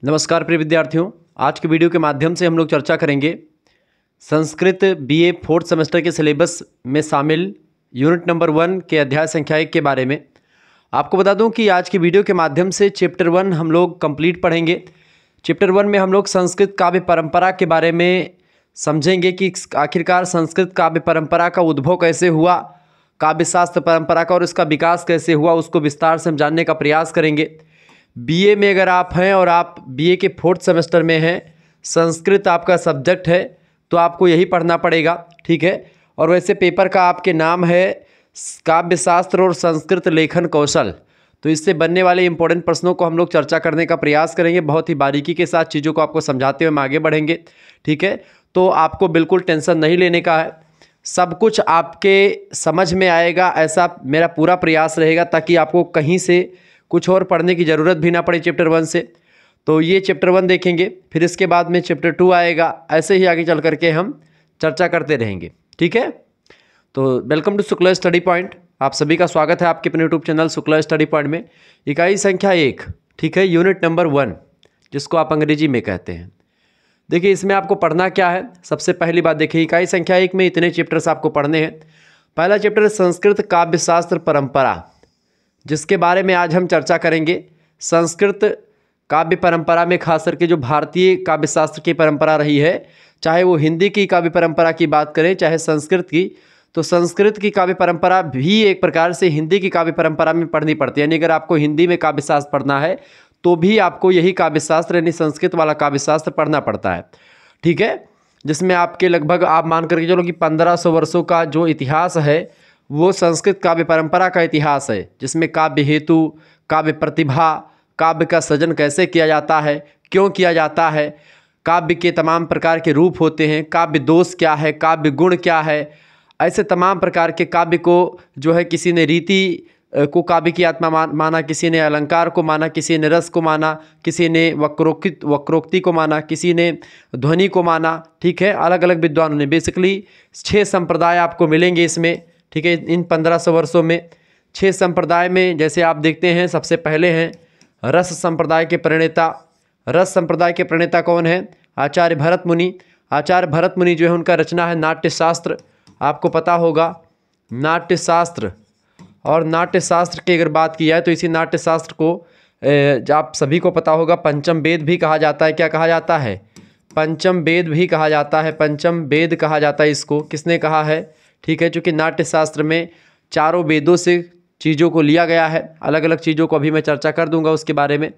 नमस्कार प्रिय विद्यार्थियों, आज के वीडियो के माध्यम से हम लोग चर्चा करेंगे संस्कृत बीए फोर्थ सेमेस्टर के सिलेबस में शामिल यूनिट नंबर 1 के अध्याय संख्या 1 के बारे में। आपको बता दूं कि आज की वीडियो के माध्यम से चैप्टर 1 हम लोग कंप्लीट पढ़ेंगे। चैप्टर 1 में हम लोग संस्कृत काव्य परंपरा के बारे में समझेंगे कि आखिरकार संस्कृत काव्य परंपरा का उद्भव कैसे हुआ, काव्य शास्त्र परंपरा का और इसका विकास कैसे हुआ, उसको विस्तार से हम जानने का प्रयास करेंगे। बीए में अगर आप हैं और आप बीए के फोर्थ सेमेस्टर में हैं, संस्कृत आपका सब्जेक्ट है तो आपको यही पढ़ना पड़ेगा, ठीक है। और वैसे पेपर का आपके नाम है काव्य शास्त्र और संस्कृत लेखन कौशल, तो इससे बनने वाले इंपॉर्टेंट प्रश्नों को हम लोग चर्चा करने का प्रयास करेंगे। बहुत ही बारीकी के साथ चीज़ों को आपको समझाते हुए हम आगे बढ़ेंगे, ठीक है। तो आपको बिल्कुल टेंशन नहीं लेने का है, सब कुछ आपके समझ में आएगा, ऐसा मेरा पूरा प्रयास रहेगा ताकि आपको कहीं से कुछ और पढ़ने की ज़रूरत भी ना पड़े चैप्टर 1 से। तो ये चैप्टर 1 देखेंगे, फिर इसके बाद में चैप्टर 2 आएगा, ऐसे ही आगे चल करके हम चर्चा करते रहेंगे, ठीक है। तो welcome to Shukla study point, आप सभी का स्वागत है आपके अपने YouTube channel Shukla study point में। इकाई संख्या 1, ठीक है, यूनिट नंबर 1 जिसको आप अंग्रेजी में कहते हैं। देखिए इसमें आपको पढ़ना क्या है। सबसे पहली बात देखिए, इकाई संख्या 1 में इतने चैप्टर्स आपको पढ़ने हैं। पहला चैप्टर है संस्कृत काव्य शास्त्र परंपरा, जिसके बारे में आज हम चर्चा करेंगे। संस्कृत काव्य परंपरा में खास करके जो भारतीय काव्य शास्त्र की परंपरा रही है, चाहे वो हिंदी की काव्य परंपरा की बात करें चाहे संस्कृत की, तो संस्कृत की काव्य परंपरा भी एक प्रकार से हिंदी की काव्य परंपरा में पढ़नी पड़ती है। यानी अगर आपको हिंदी में काव्य शास्त्र पढ़ना है तो भी आपको यही काव्य शास्त्र यानी संस्कृत वाला काव्य शास्त्र पढ़ना पड़ता है, ठीक है। जिसमें आपके लगभग आप मान करके चलो कि 1500 वर्षों का जो इतिहास है वो संस्कृत काव्य परंपरा का इतिहास है, जिसमें काव्य हेतु, काव्य प्रतिभा, काव्य का सृजन कैसे किया जाता है, क्यों किया जाता है, काव्य के तमाम प्रकार के रूप होते हैं, काव्य दोष क्या है, काव्य गुण क्या है, ऐसे तमाम प्रकार के काव्य को जो है किसी ने रीति को काव्य की आत्मा माना, किसी ने अलंकार को माना, किसी ने रस को माना, किसी ने वक्रोक्ति को माना, किसी ने ध्वनि को माना, ठीक है। अलग अलग विद्वानों ने बेसिकली 6 संप्रदाय आपको मिलेंगे इसमें, ठीक है। इन 1500 वर्षों में 6 संप्रदाय में जैसे आप देखते हैं, सबसे पहले हैं रस संप्रदाय के प्रणेता। रस संप्रदाय के प्रणेता कौन है? आचार्य भरत मुनि। आचार्य भरत मुनि जो है उनका रचना है नाट्य शास्त्र, आपको पता होगा नाट्य शास्त्र। और नाट्य शास्त्र की अगर बात की जाए तो इसी नाट्य शास्त्र को आप सभी को पता होगा पंचम वेद भी कहा जाता है। क्या कहा जाता है? पंचम वेद भी कहा जाता है, पंचम वेद कहा जाता है इसको। किसने कहा है? ठीक है, चूँकि नाट्य शास्त्र में चारों वेदों से चीज़ों को लिया गया है, अलग अलग चीज़ों को अभी मैं चर्चा कर दूंगा उसके बारे में।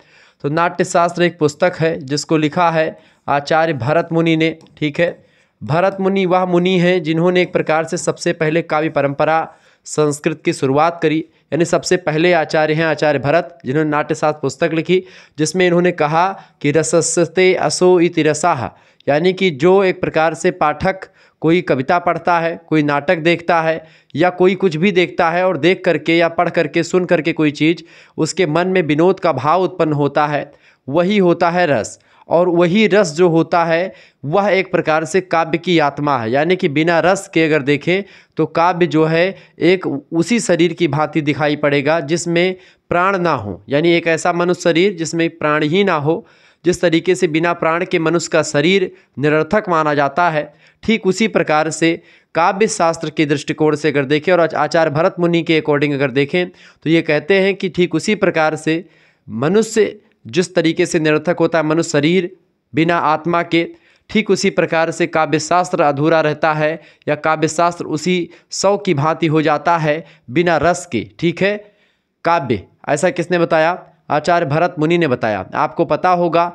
तो नाट्य शास्त्र एक पुस्तक है जिसको लिखा है आचार्य भरत मुनि ने, ठीक है। भरत मुनि वह मुनि हैं जिन्होंने एक प्रकार से सबसे पहले काव्य परंपरा संस्कृत की शुरुआत करी। यानी सबसे पहले आचार्य हैं आचार्य भरत, जिन्होंने नाट्य शास्त्र पुस्तक लिखी, जिसमें इन्होंने कहा कि रसस्ते असो इति रसाः, यानी कि जो एक प्रकार से पाठक कोई कविता पढ़ता है, कोई नाटक देखता है या कोई कुछ भी देखता है और देख करके या पढ़ करके सुन करके कोई चीज़ उसके मन में विनोद का भाव उत्पन्न होता है, वही होता है रस। और वही रस जो होता है वह एक प्रकार से काव्य की आत्मा है। यानी कि बिना रस के अगर देखें तो काव्य जो है एक उसी शरीर की भांति दिखाई पड़ेगा जिसमें प्राण ना हो, यानी एक ऐसा मनुष्य शरीर जिसमें प्राण ही ना हो। जिस तरीके से बिना प्राण के मनुष्य का शरीर निरर्थक माना जाता है, ठीक उसी प्रकार से काव्य शास्त्र के दृष्टिकोण से अगर देखें और आचार्य भरत मुनि के अकॉर्डिंग अगर देखें तो ये कहते हैं कि ठीक उसी प्रकार से मनुष्य जिस तरीके से निरर्थक होता है मनुष्य शरीर बिना आत्मा के, ठीक उसी प्रकार से काव्य शास्त्र अधूरा रहता है या काव्य शास्त्र उसी शव की भांति हो जाता है बिना रस के, ठीक है। काव्य ऐसा किसने बताया? आचार्य भरत मुनि ने बताया। आपको पता होगा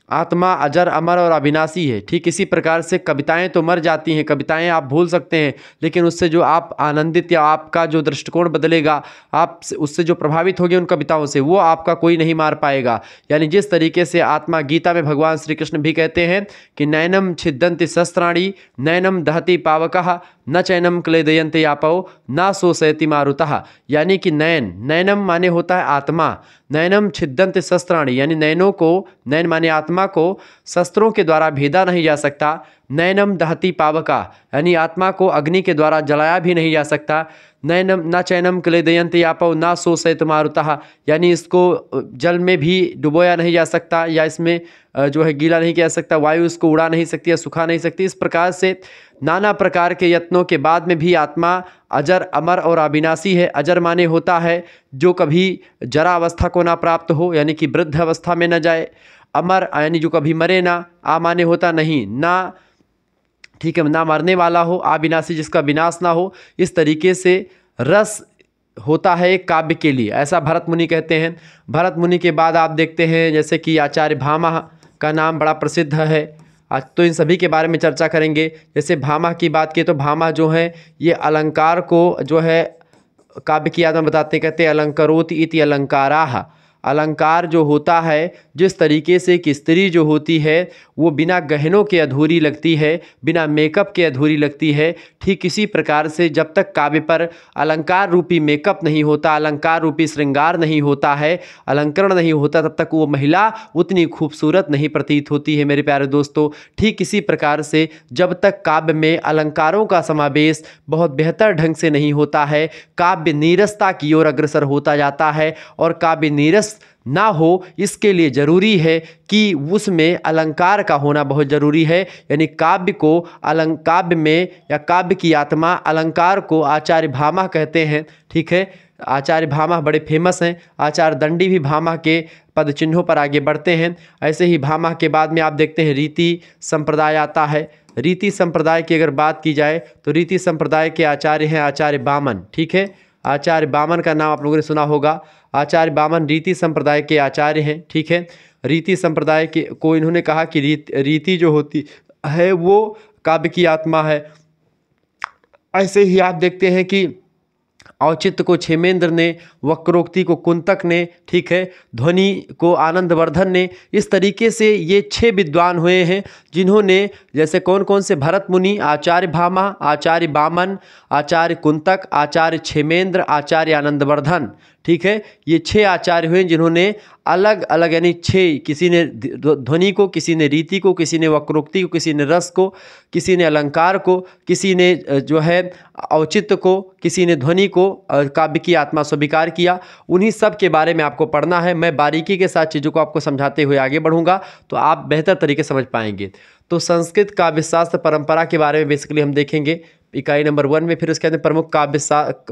आत्मा अजर अमर और अविनाशी है, ठीक इसी प्रकार से कविताएं तो मर जाती हैं, कविताएं आप भूल सकते हैं, लेकिन उससे जो आप आनंदित या आपका जो दृष्टिकोण बदलेगा, आप उससे जो प्रभावित होगे उन कविताओं से, वो आपका कोई नहीं मार पाएगा। यानी जिस तरीके से आत्मा, गीता में भगवान श्री कृष्ण भी कहते हैं कि नैनम छिद्दन्ति शस्त्राणि नैनम दहति पावकः न चैनम क्लेदयन्ते आपो न शोषयति मारुतः। यानी कि नैनम माने होता है आत्मा, नैनम छिद्दन्ति शस्त्राणि यानी नैनों को, नैन माने आत्मा को शस्त्रों के द्वारा भेदा नहीं जा सकता, नैनम दहती पावका, यानी आत्मा को अग्नि के द्वारा जलाया भी नहीं जा सकता। नैनम न चैनम क्लेदयन्ति आपो ना शोषयत मारुतः, यानी इसको जल में भी डुबोया नहीं जा सकता या इसमें जो है गीला नहीं किया जा सकता, वायु इसको उड़ा नहीं सकती या सुखा नहीं सकती। इस प्रकार से नाना प्रकार के यत्नों के बाद में भी आत्मा अजर, अमर और अविनाशी है। अजर माने होता है जो कभी जरा अवस्था को ना प्राप्त हो, यानी कि वृद्ध अवस्था में न जाए। अमर यानी जो कभी मरे ना। आ माने होता नहीं ना, ठीक है, ना मरने वाला हो। अविनाशी जिसका विनाश ना हो। इस तरीके से रस होता है एक काव्य के लिए, ऐसा भरत मुनि कहते हैं। भरत मुनि के बाद आप देखते हैं जैसे कि आचार्य भामह का नाम बड़ा प्रसिद्ध है। आज तो इन सभी के बारे में चर्चा करेंगे। जैसे भामह की बात की तो भामह जो है ये अलंकार को जो है काव्य की याद में बताते, कहते हैं अलंकरोति इति अलंकाराः। अलंकार जो होता है, जिस तरीके से कि स्त्री जो होती है वो बिना गहनों के अधूरी लगती है, बिना मेकअप के अधूरी लगती है, ठीक इसी प्रकार से जब तक काव्य पर अलंकार रूपी मेकअप नहीं होता, अलंकार रूपी श्रृंगार नहीं होता है, अलंकरण नहीं होता, तब तक वो महिला उतनी खूबसूरत नहीं प्रतीत होती है मेरे प्यारे दोस्तों। ठीक इसी प्रकार से जब तक काव्य में अलंकारों का समावेश बहुत बेहतर ढंग से नहीं होता है, काव्य नीरसता की ओर अग्रसर होता जाता है। और काव्य नीरस ना हो इसके लिए जरूरी है कि उसमें अलंकार का होना बहुत जरूरी है। यानी काव्य को काव्य में या काव्य की आत्मा अलंकार को आचार्य भामह कहते हैं। ठीक है, आचार्य भामह बड़े फेमस हैं। आचार्य दंडी भी भामह के पद चिन्हों पर आगे बढ़ते हैं। ऐसे ही भामह के बाद में आप देखते हैं रीति संप्रदाय आता है। रीति संप्रदाय की अगर बात की जाए तो रीति संप्रदाय के आचार्य हैं आचार्य बामन। ठीक है, आचार्य बामन का नाम आप लोगों ने सुना होगा। आचार्य बामन रीति संप्रदाय के आचार्य हैं। ठीक है, रीति संप्रदाय के को इन्होंने कहा कि रीति जो होती है वो काव्य की आत्मा है। ऐसे ही आप देखते हैं कि औचित्य को क्षेमेंद्र ने, वक्रोक्ति को कुंतक ने, ठीक है, ध्वनि को आनंदवर्धन ने। इस तरीके से ये 6 विद्वान हुए हैं जिन्होंने, जैसे कौन कौन से, भरत मुनि, आचार्य भामह, आचार्य बामन, आचार्य कुंतक, आचार्य क्षेमेंद्र, आचार्य आनंदवर्धन। ठीक है, ये 6 आचार्य हुए जिन्होंने अलग अलग, यानी 6, किसी ने ध्वनि को, किसी ने रीति को, किसी ने वक्रोक्ति को, किसी ने रस को, किसी ने अलंकार को, किसी ने जो है औचित्य को, किसी ने ध्वनि को काव्य की आत्मा स्वीकार किया। उन्हीं सब के बारे में आपको पढ़ना है। मैं बारीकी के साथ चीज़ों को आपको समझाते हुए आगे बढ़ूंगा तो आप बेहतर तरीके से समझ पाएंगे। तो संस्कृत काव्यशास्त्र परंपरा के बारे में बेसिकली हम देखेंगे इकाई नंबर 1 में। फिर उसके अंदर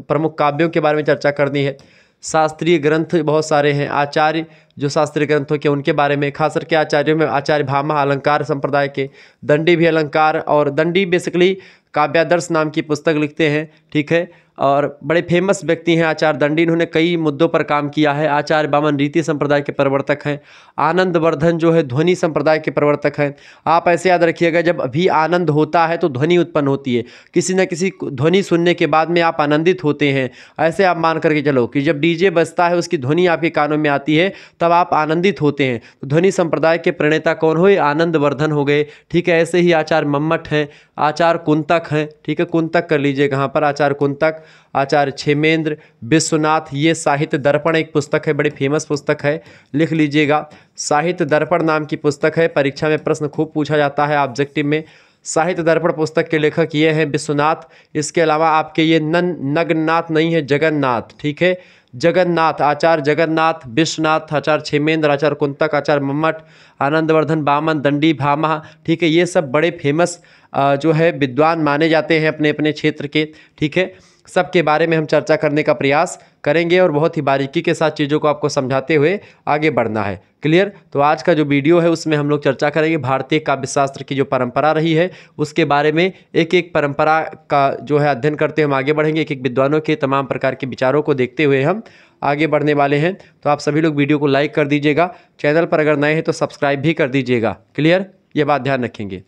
प्रमुख काव्यों के बारे में चर्चा करनी है। शास्त्रीय ग्रंथ बहुत सारे हैं, आचार्य जो शास्त्रीय ग्रंथों के उनके बारे में, खास करके आचार्यों में आचार्य भामह अलंकार संप्रदाय के, दंडी भी अलंकार, और दंडी बेसिकली काव्यादर्श नाम की पुस्तक लिखते हैं। ठीक है, और बड़े फेमस व्यक्ति हैं आचार्य दंडी। इन्होंने कई मुद्दों पर काम किया है। आचार्य बामन रीति संप्रदाय के प्रवर्तक हैं। आनंदवर्धन जो है ध्वनि संप्रदाय के प्रवर्तक हैं। आप ऐसे याद रखिएगा, जब अभी आनंद होता है तो ध्वनि उत्पन्न होती है। किसी न किसी ध्वनि सुनने के बाद में आप आनंदित होते हैं। ऐसे आप मान करके चलो कि जब डीजे बजता है उसकी ध्वनि आपके कानों में आती है तब आप आनंदित होते हैं। तो ध्वनि संप्रदाय के प्रणेता कौन हुए? आनंदवर्धन हो गए। ठीक है, ऐसे ही आचार्य मम्मट हैं, आचार्य कुंतक हैं। ठीक है, कुंतक कर लीजिए कहाँ पर, आचार्य कुंतक, आचार्य क्षेमेंद्र, विश्वनाथ। ये साहित्य दर्पण एक पुस्तक है, बड़ी फेमस पुस्तक है, लिख लीजिएगा। साहित्य दर्पण नाम की पुस्तक है, परीक्षा में प्रश्न खूब पूछा जाता है ऑब्जेक्टिव में। साहित्य दर्पण पुस्तक के लेखक ये हैं विश्वनाथ। इसके अलावा आपके ये नगन्नाथ नहीं है, जगन्नाथ। ठीक है, जगन्नाथ, आचार्य जगन्नाथ, विश्वनाथ, आचार्य क्षेमेंद्र, आचार्य कुंतक, आचार्य मम्मट, आनंदवर्धन, बामन, दंडी, भामह। ठीक है, ये सब बड़े फेमस जो है विद्वान माने जाते हैं अपने अपने क्षेत्र के। ठीक है, सबके बारे में हम चर्चा करने का प्रयास करेंगे और बहुत ही बारीकी के साथ चीज़ों को आपको समझाते हुए आगे बढ़ना है। क्लियर? तो आज का जो वीडियो है उसमें हम लोग चर्चा करेंगे भारतीय काव्यशास्त्र की जो परंपरा रही है उसके बारे में। एक एक परंपरा का जो है अध्ययन करते हम आगे बढ़ेंगे। एक एक विद्वानों के तमाम प्रकार के विचारों को देखते हुए हम आगे बढ़ने वाले हैं। तो आप सभी लोग वीडियो को लाइक कर दीजिएगा, चैनल पर अगर नए हैं तो सब्सक्राइब भी कर दीजिएगा। क्लियर? ये बात ध्यान रखेंगे।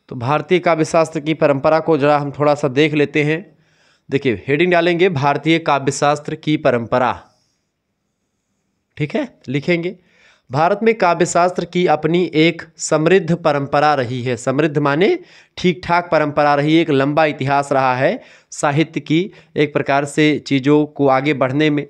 तो भारतीय काव्यशास्त्र की परंपरा को जरा हम थोड़ा सा देख लेते हैं। देखिए, हेडिंग डालेंगे भारतीय काव्यशास्त्र की परंपरा। ठीक है, लिखेंगे भारत में काव्यशास्त्र की अपनी एक समृद्ध परंपरा रही है। समृद्ध माने ठीक ठाक परंपरा रही है, एक लंबा इतिहास रहा है साहित्य की, एक प्रकार से चीज़ों को आगे बढ़ने में।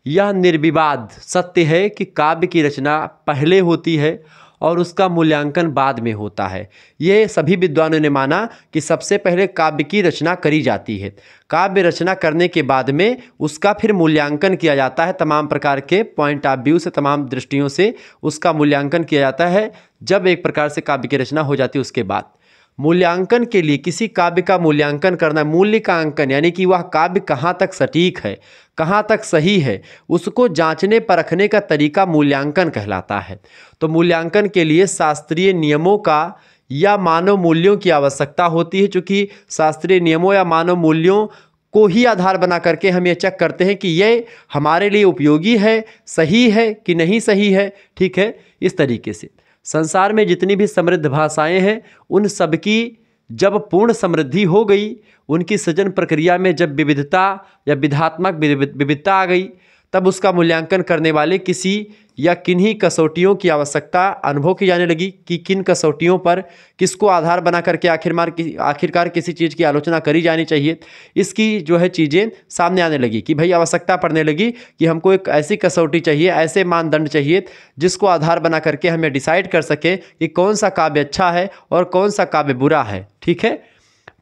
यह निर्विवाद सत्य है कि काव्य की रचना पहले होती है और उसका मूल्यांकन बाद में होता है। ये सभी विद्वानों ने माना कि सबसे पहले काव्य की रचना करी जाती है, काव्य रचना करने के बाद में उसका फिर मूल्यांकन किया जाता है, तमाम प्रकार के पॉइंट ऑफ व्यू से, तमाम दृष्टियों से उसका मूल्यांकन किया जाता है। जब एक प्रकार से काव्य की रचना हो जाती है उसके बाद मूल्यांकन के लिए किसी काव्य का मूल्यांकन करना, मूल्य का अंकन, यानी कि वह काव्य कहाँ तक सटीक है, कहाँ तक सही है, उसको जांचने परखने का तरीका मूल्यांकन कहलाता है। तो मूल्यांकन के लिए शास्त्रीय नियमों का या मानव मूल्यों की आवश्यकता होती है, चूँकि शास्त्रीय नियमों या मानव मूल्यों को ही आधार बना करके हम ये चेक करते हैं कि ये हमारे लिए उपयोगी है, सही है कि नहीं सही है। ठीक है, इस तरीके से संसार में जितनी भी समृद्ध भाषाएं हैं उन सबकी जब पूर्ण समृद्धि हो गई, उनकी सृजन प्रक्रिया में जब विविधता या विधात्मक विविधता आ गई, तब उसका मूल्यांकन करने वाले किसी या किन्हीं कसौटियों की आवश्यकता अनुभव की जाने लगी कि किन कसौटियों पर किसको आधार बना करके आखिरकार किसी चीज़ की आलोचना करी जानी चाहिए। इसकी जो है चीज़ें सामने आने लगी कि भाई आवश्यकता पड़ने लगी कि हमको एक ऐसी कसौटी चाहिए, ऐसे मानदंड चाहिए जिसको आधार बना करके हमें डिसाइड कर सके कि कौन सा काव्य अच्छा है और कौन सा काव्य बुरा है। ठीक है,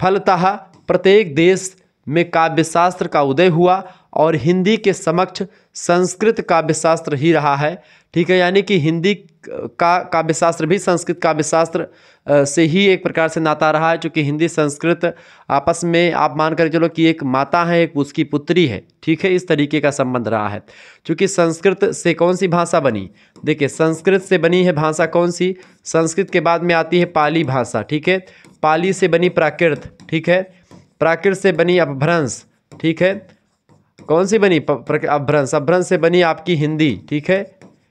फलतः प्रत्येक देश में काव्यशास्त्र का उदय हुआ और हिंदी के समक्ष संस्कृत काव्यशास्त्र ही रहा है। ठीक है, यानी कि हिंदी का काव्यशास्त्र भी संस्कृत काव्यशास्त्र से ही एक प्रकार से नाता रहा है, क्योंकि हिंदी संस्कृत आपस में आप मान कर चलो कि एक माता है, एक उसकी पुत्री है। ठीक है, इस तरीके का संबंध रहा है। क्योंकि संस्कृत से कौन सी भाषा बनी, देखिए संस्कृत से बनी है भाषा कौन सी, संस्कृत के बाद में आती है पाली भाषा। ठीक है, पाली से बनी प्राकृत। ठीक है, प्राकृत से बनी अपभ्रंश। ठीक है, कौन सी बनी अपभ्रंश, अपभ्रंश से बनी आपकी हिंदी। ठीक है,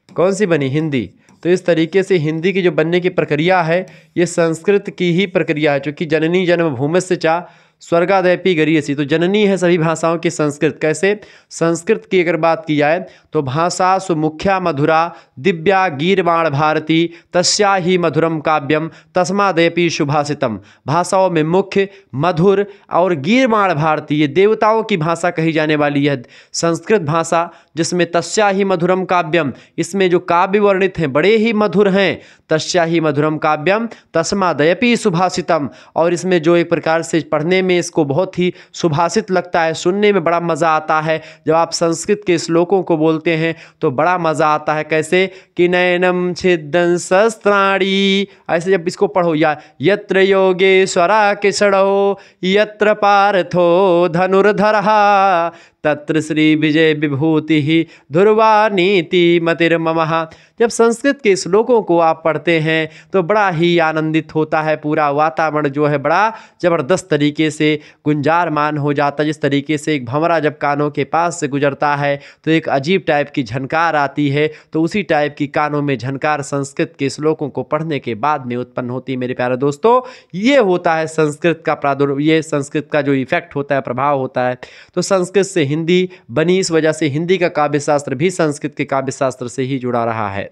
कौन सी बनी, हिंदी। तो इस तरीके से हिंदी की जो बनने की प्रक्रिया है ये संस्कृत की ही प्रक्रिया है, क्योंकि जननी जन्मभूमिश्च च स्वर्गादपि गरीयसी, तो जननी है सभी भाषाओं की संस्कृत। कैसे, संस्कृत की अगर बात की जाए तो भाषा सुमुख्या मधुरा दिव्या गीर्वाण भारती तस्या ही मधुरम काव्यम तस्मादपि सुभाषितम। भाषाओं में मुख्य, मधुर और गीर्वाण भारती, ये देवताओं की भाषा कही जाने वाली है संस्कृत भाषा, जिसमें तस्या ही मधुरम काव्यम, इसमें जो काव्य वर्णित हैं बड़े ही मधुर हैं। तस्या ही मधुरम काव्यम तस्मादपि सुभाषितम, और इसमें जो एक प्रकार से पढ़ने में इसको बहुत ही सुभाषित लगता है, सुनने में बड़ा मज़ा आता है। जब आप संस्कृत के श्लोकों को बोलते हैं तो बड़ा मज़ा आता है। कैसे कि नयनम छिदन शस्त्राणी, ऐसे जब इसको पढ़ो, या यत्र योगेश्वरा किशड़ो यत्र पार्थो धनुर्धरहा तत्र श्री विजय विभूति ही ध्रुवा नीति मतिर्ममः। जब संस्कृत के श्लोकों को आप पढ़ते हैं तो बड़ा ही आनंदित होता है, पूरा वातावरण जो है बड़ा ज़बरदस्त तरीके से गुंजारमान हो जाता है। जिस तरीके से एक भंवरा जब कानों के पास से गुजरता है तो एक अजीब टाइप की झनकार आती है, तो उसी टाइप की कानों में झनकार संस्कृत के श्लोकों को पढ़ने के बाद में उत्पन्न होती है। मेरे प्यारे दोस्तों, ये होता है संस्कृत का ये संस्कृत का जो इफेक्ट होता है, प्रभाव होता है। तो संस्कृत से हिंदी बनी, इस वजह से हिंदी का काव्यशास्त्र भी संस्कृत के काव्यशास्त्र से ही जुड़ा रहा है।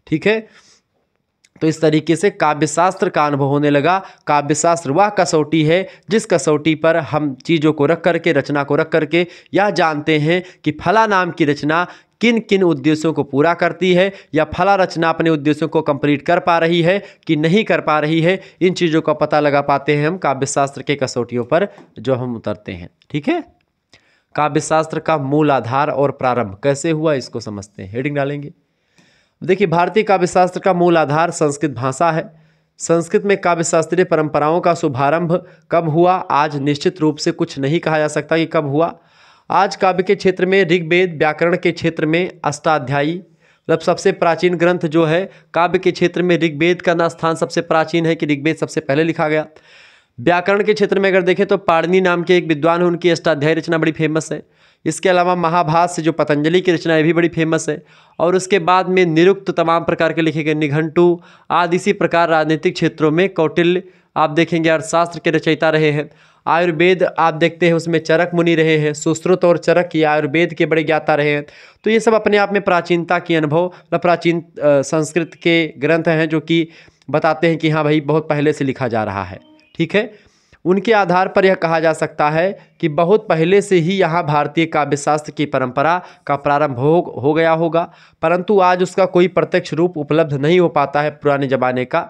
ठीक है, तो इस तरीके से काव्यशास्त्र का अनुभव होने लगा। काव्यशास्त्र वह कसौटी है जिस कसौटी पर हम चीज़ों को रख करके, रचना को रख करके यह जानते हैं कि फला नाम की रचना किन किन उद्देश्यों को पूरा करती है, या फला रचना अपने उद्देश्यों को कंप्लीट कर पा रही है कि नहीं कर पा रही है। इन चीज़ों का पता लगा पाते हैं हम काव्यशास्त्र के कसौटियों पर जो हम उतरते हैं। ठीक है, काव्यशास्त्र का मूल आधार और प्रारंभ कैसे हुआ इसको समझते हैं। हेडिंग डालेंगे। देखिए, भारतीय काव्यशास्त्र का मूल आधार संस्कृत भाषा है। संस्कृत में काव्यशास्त्रीय परंपराओं का शुभारंभ कब हुआ, आज निश्चित रूप से कुछ नहीं कहा जा सकता कि कब हुआ। आज काव्य के क्षेत्र में ऋग्वेद, व्याकरण के क्षेत्र में अष्टाध्यायी, मतलब सबसे प्राचीन ग्रंथ जो है काव्य के क्षेत्र में ऋग्वेद का स्थान सबसे प्राचीन है कि ऋग्वेद सबसे पहले लिखा गया। व्याकरण के क्षेत्र में अगर देखें तो पाणिनि नाम के एक विद्वान हैं, उनकी अष्टाध्यायी रचना बड़ी फेमस है। इसके अलावा महाभाष्य जो पतंजलि की रचना है भी बड़ी फेमस है। और उसके बाद में निरुक्त तमाम प्रकार के लिखे गए निघंटु आदि, इसी प्रकार राजनीतिक क्षेत्रों में कौटिल्य आप देखेंगे अर्थशास्त्र के रचयिता रहे हैं। आयुर्वेद आप देखते हैं उसमें चरक मुनि रहे हैं, सुश्रुत और चरक ये आयुर्वेद के बड़े ज्ञाता रहे हैं। तो ये सब अपने आप में प्राचीनता की अनुभव, प्राचीन संस्कृत के ग्रंथ हैं जो कि बताते हैं कि हाँ भाई बहुत पहले से लिखा जा रहा है। ठीक है, उनके आधार पर यह कहा जा सकता है कि बहुत पहले से ही यहाँ भारतीय काव्यशास्त्र की परंपरा का प्रारंभ हो गया होगा, परंतु आज उसका कोई प्रत्यक्ष रूप उपलब्ध नहीं हो पाता है पुराने ज़माने का।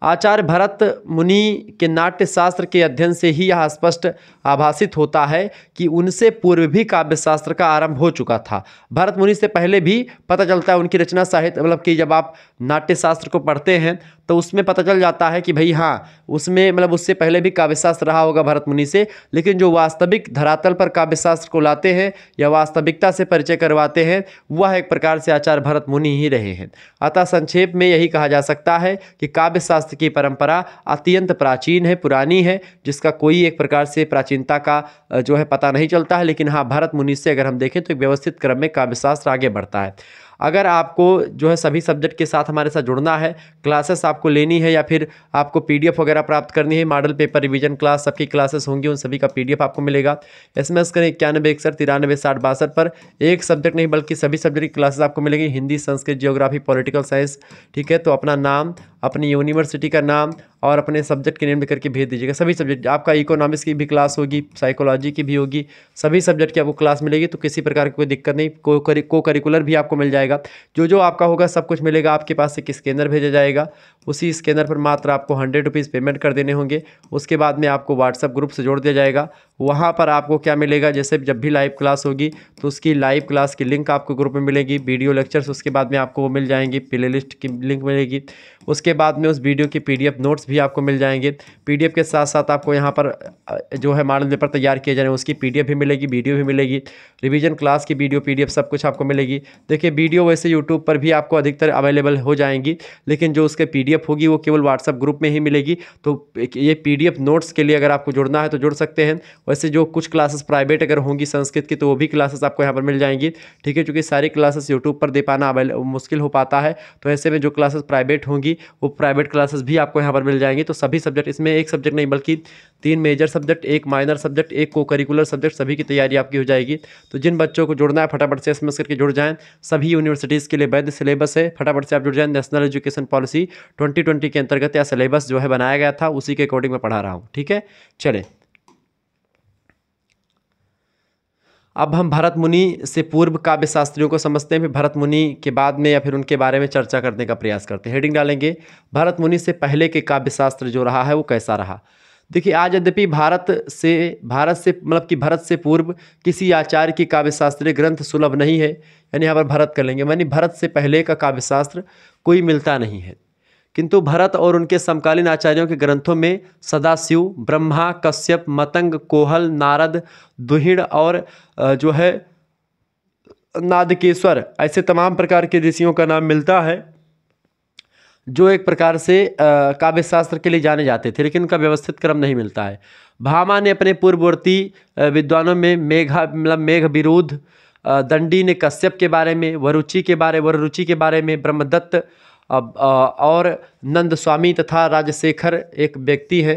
आचार्य भरत मुनि के नाट्य शास्त्र के अध्ययन से ही यह स्पष्ट आभासित होता है कि उनसे पूर्व भी काव्यशास्त्र का आरंभ हो चुका था। भरत मुनि से पहले भी पता चलता है उनकी रचना साहित्य, मतलब कि जब आप नाट्य शास्त्र को पढ़ते हैं तो उसमें पता चल जाता है कि भाई हाँ, उसमें मतलब उससे पहले भी काव्यशास्त्र रहा होगा भरत मुनि से, लेकिन जो वास्तविक धरातल पर काव्यशास्त्र को लाते हैं या वास्तविकता से परिचय करवाते हैं वह एक प्रकार से आचार्य भरत मुनि ही रहे हैं। अतः संक्षेप में यही कहा जा सकता है कि काव्यशास्त्र की परंपरा अत्यंत प्राचीन है, पुरानी है, जिसका कोई एक प्रकार से प्राचीनता का जो है पता नहीं चलता है। लेकिन हाँ, भरत मुनि से अगर हम देखें तो एक व्यवस्थित क्रम में काव्यशास्त्र आगे बढ़ता है। अगर आपको जो है सभी सब्जेक्ट के साथ हमारे साथ जुड़ना है, क्लासेस आपको लेनी है या फिर आपको पीडीएफ वगैरह प्राप्त करनी है, मॉडल पेपर रिवीजन क्लास सबकी क्लासेस होंगी, उन सभी का पीडीएफ आपको मिलेगा। SMS करें 9161936062 पर। एक सब्जेक्ट नहीं बल्कि सभी सब्जेक्ट की क्लासेस आपको मिलेगी, Hindi, Sanskrit, geography, political science. ठीक है, तो अपना नाम, अपनी यूनिवर्सिटी का नाम और अपने सब्जेक्ट के नेम लिख करके भेज दीजिएगा। सभी सब्जेक्ट, आपका इकोनॉमिक्स की भी क्लास होगी, साइकोलॉजी की भी होगी, सभी सब्जेक्ट की आपको क्लास मिलेगी, तो किसी प्रकार की कोई दिक्कत नहीं। को करिकुलर भी आपको मिल जाएगा, जो आपका होगा सब कुछ मिलेगा। आपके पास एक स्कैनर भेजा जाएगा, उसी स्कैनर पर मात्र आपको 100 रुपीज़ पेमेंट कर देने होंगे। उसके बाद में आपको व्हाट्सएप ग्रुप से जोड़ दिया जाएगा। वहाँ पर आपको क्या मिलेगा, जैसे जब भी लाइव क्लास होगी तो उसकी लाइव क्लास की लिंक आपको ग्रुप में मिलेगी, वीडियो लेक्चर्स उसके बाद में आपको वो मिल जाएंगी, प्ले लिस्ट की लिंक मिलेगी। उसके बाद में उस वीडियो की PDF नोट्स भी आपको मिल जाएंगे। PDF के साथ साथ आपको यहाँ पर जो है मॉडल पेपर तैयार किए जा रहे हैं उसकी PDF भी मिलेगी, वीडियो भी मिलेगी, रिवीजन क्लास की वीडियो PDF सब कुछ आपको मिलेगी। देखिए, वीडियो वैसे यूट्यूब पर भी आपको अधिकतर अवेलेबल हो जाएंगी, लेकिन जो उसके PDF होगी वो केवल व्हाट्सएप ग्रुप में ही मिलेगी। तो ये PDF नोट्स के लिए अगर आपको जुड़ना है तो जुड़ सकते हैं। वैसे जो कुछ क्लासेस प्राइवेट अगर होंगी संस्कृत की तो वो भी क्लासेस आपको यहाँ पर मिल जाएंगी। ठीक है, क्योंकि सारी क्लासेस यूट्यूब पर दे पाना मुश्किल हो पाता है, तो ऐसे में जो क्लासेस प्राइवेट होंगी वो प्राइवेट क्लासेस भी आपको यहाँ पर मिल जाएंगी। तो सभी सब्जेक्ट, इसमें एक सब्जेक्ट नहीं बल्कि 3 मेजर सब्जेक्ट, 1 माइनर सब्जेक्ट, 1 को करिकुलर सब्जेक्ट, सभी की तैयारी आपकी हो जाएगी। तो जिन बच्चों को जुड़ना है फटाफट से SMS करके जुड़ जाएं। सभी यूनिवर्सिटीज़ के लिए वैध सिलेबस है, फटाफट से आप जुड़ जाएं। नेशनल एजुकेशन पॉलिसी 2020 के अंतर्गत या सिलेबस जो है बनाया गया था उसी के अकॉर्डिंग मैं पढ़ा रहा हूँ। ठीक है, चले अब हम भरत मुनि से पूर्व काव्य शास्त्रियों को समझते हैं, फिर भरत मुनि के बाद में या फिर उनके बारे में चर्चा करने का प्रयास करते हैं। हेडिंग डालेंगे, भारत मुनि से पहले के काव्य शास्त्र जो रहा है वो कैसा रहा। देखिए, आज यद्यपि भारत से मतलब कि भरत से पूर्व किसी आचार्य की काव्य शास्त्रीय ग्रंथ सुलभ नहीं है, यानी यहाँ पर भरत कर लेंगे, यानी भरत से पहले का काव्य शास्त्र कोई मिलता नहीं है। किंतु भरत और उनके समकालीन आचार्यों के ग्रंथों में सदाशिव, ब्रह्मा, कश्यप, मतंग, कोहल, नारद, दुहिड़ और जो है नादकेश्वर, ऐसे तमाम प्रकार के ऋषियों का नाम मिलता है जो एक प्रकार से काव्य शास्त्र के लिए जाने जाते थे, लेकिन उनका व्यवस्थित क्रम नहीं मिलता है। भामा ने अपने पूर्ववर्ती विद्वानों में मेघ विरुद्ध, दंडी ने कश्यप के बारे में, वरुचि के बारे में, ब्रह्मदत्त और नंद स्वामी तथा राजशेखर एक व्यक्ति है,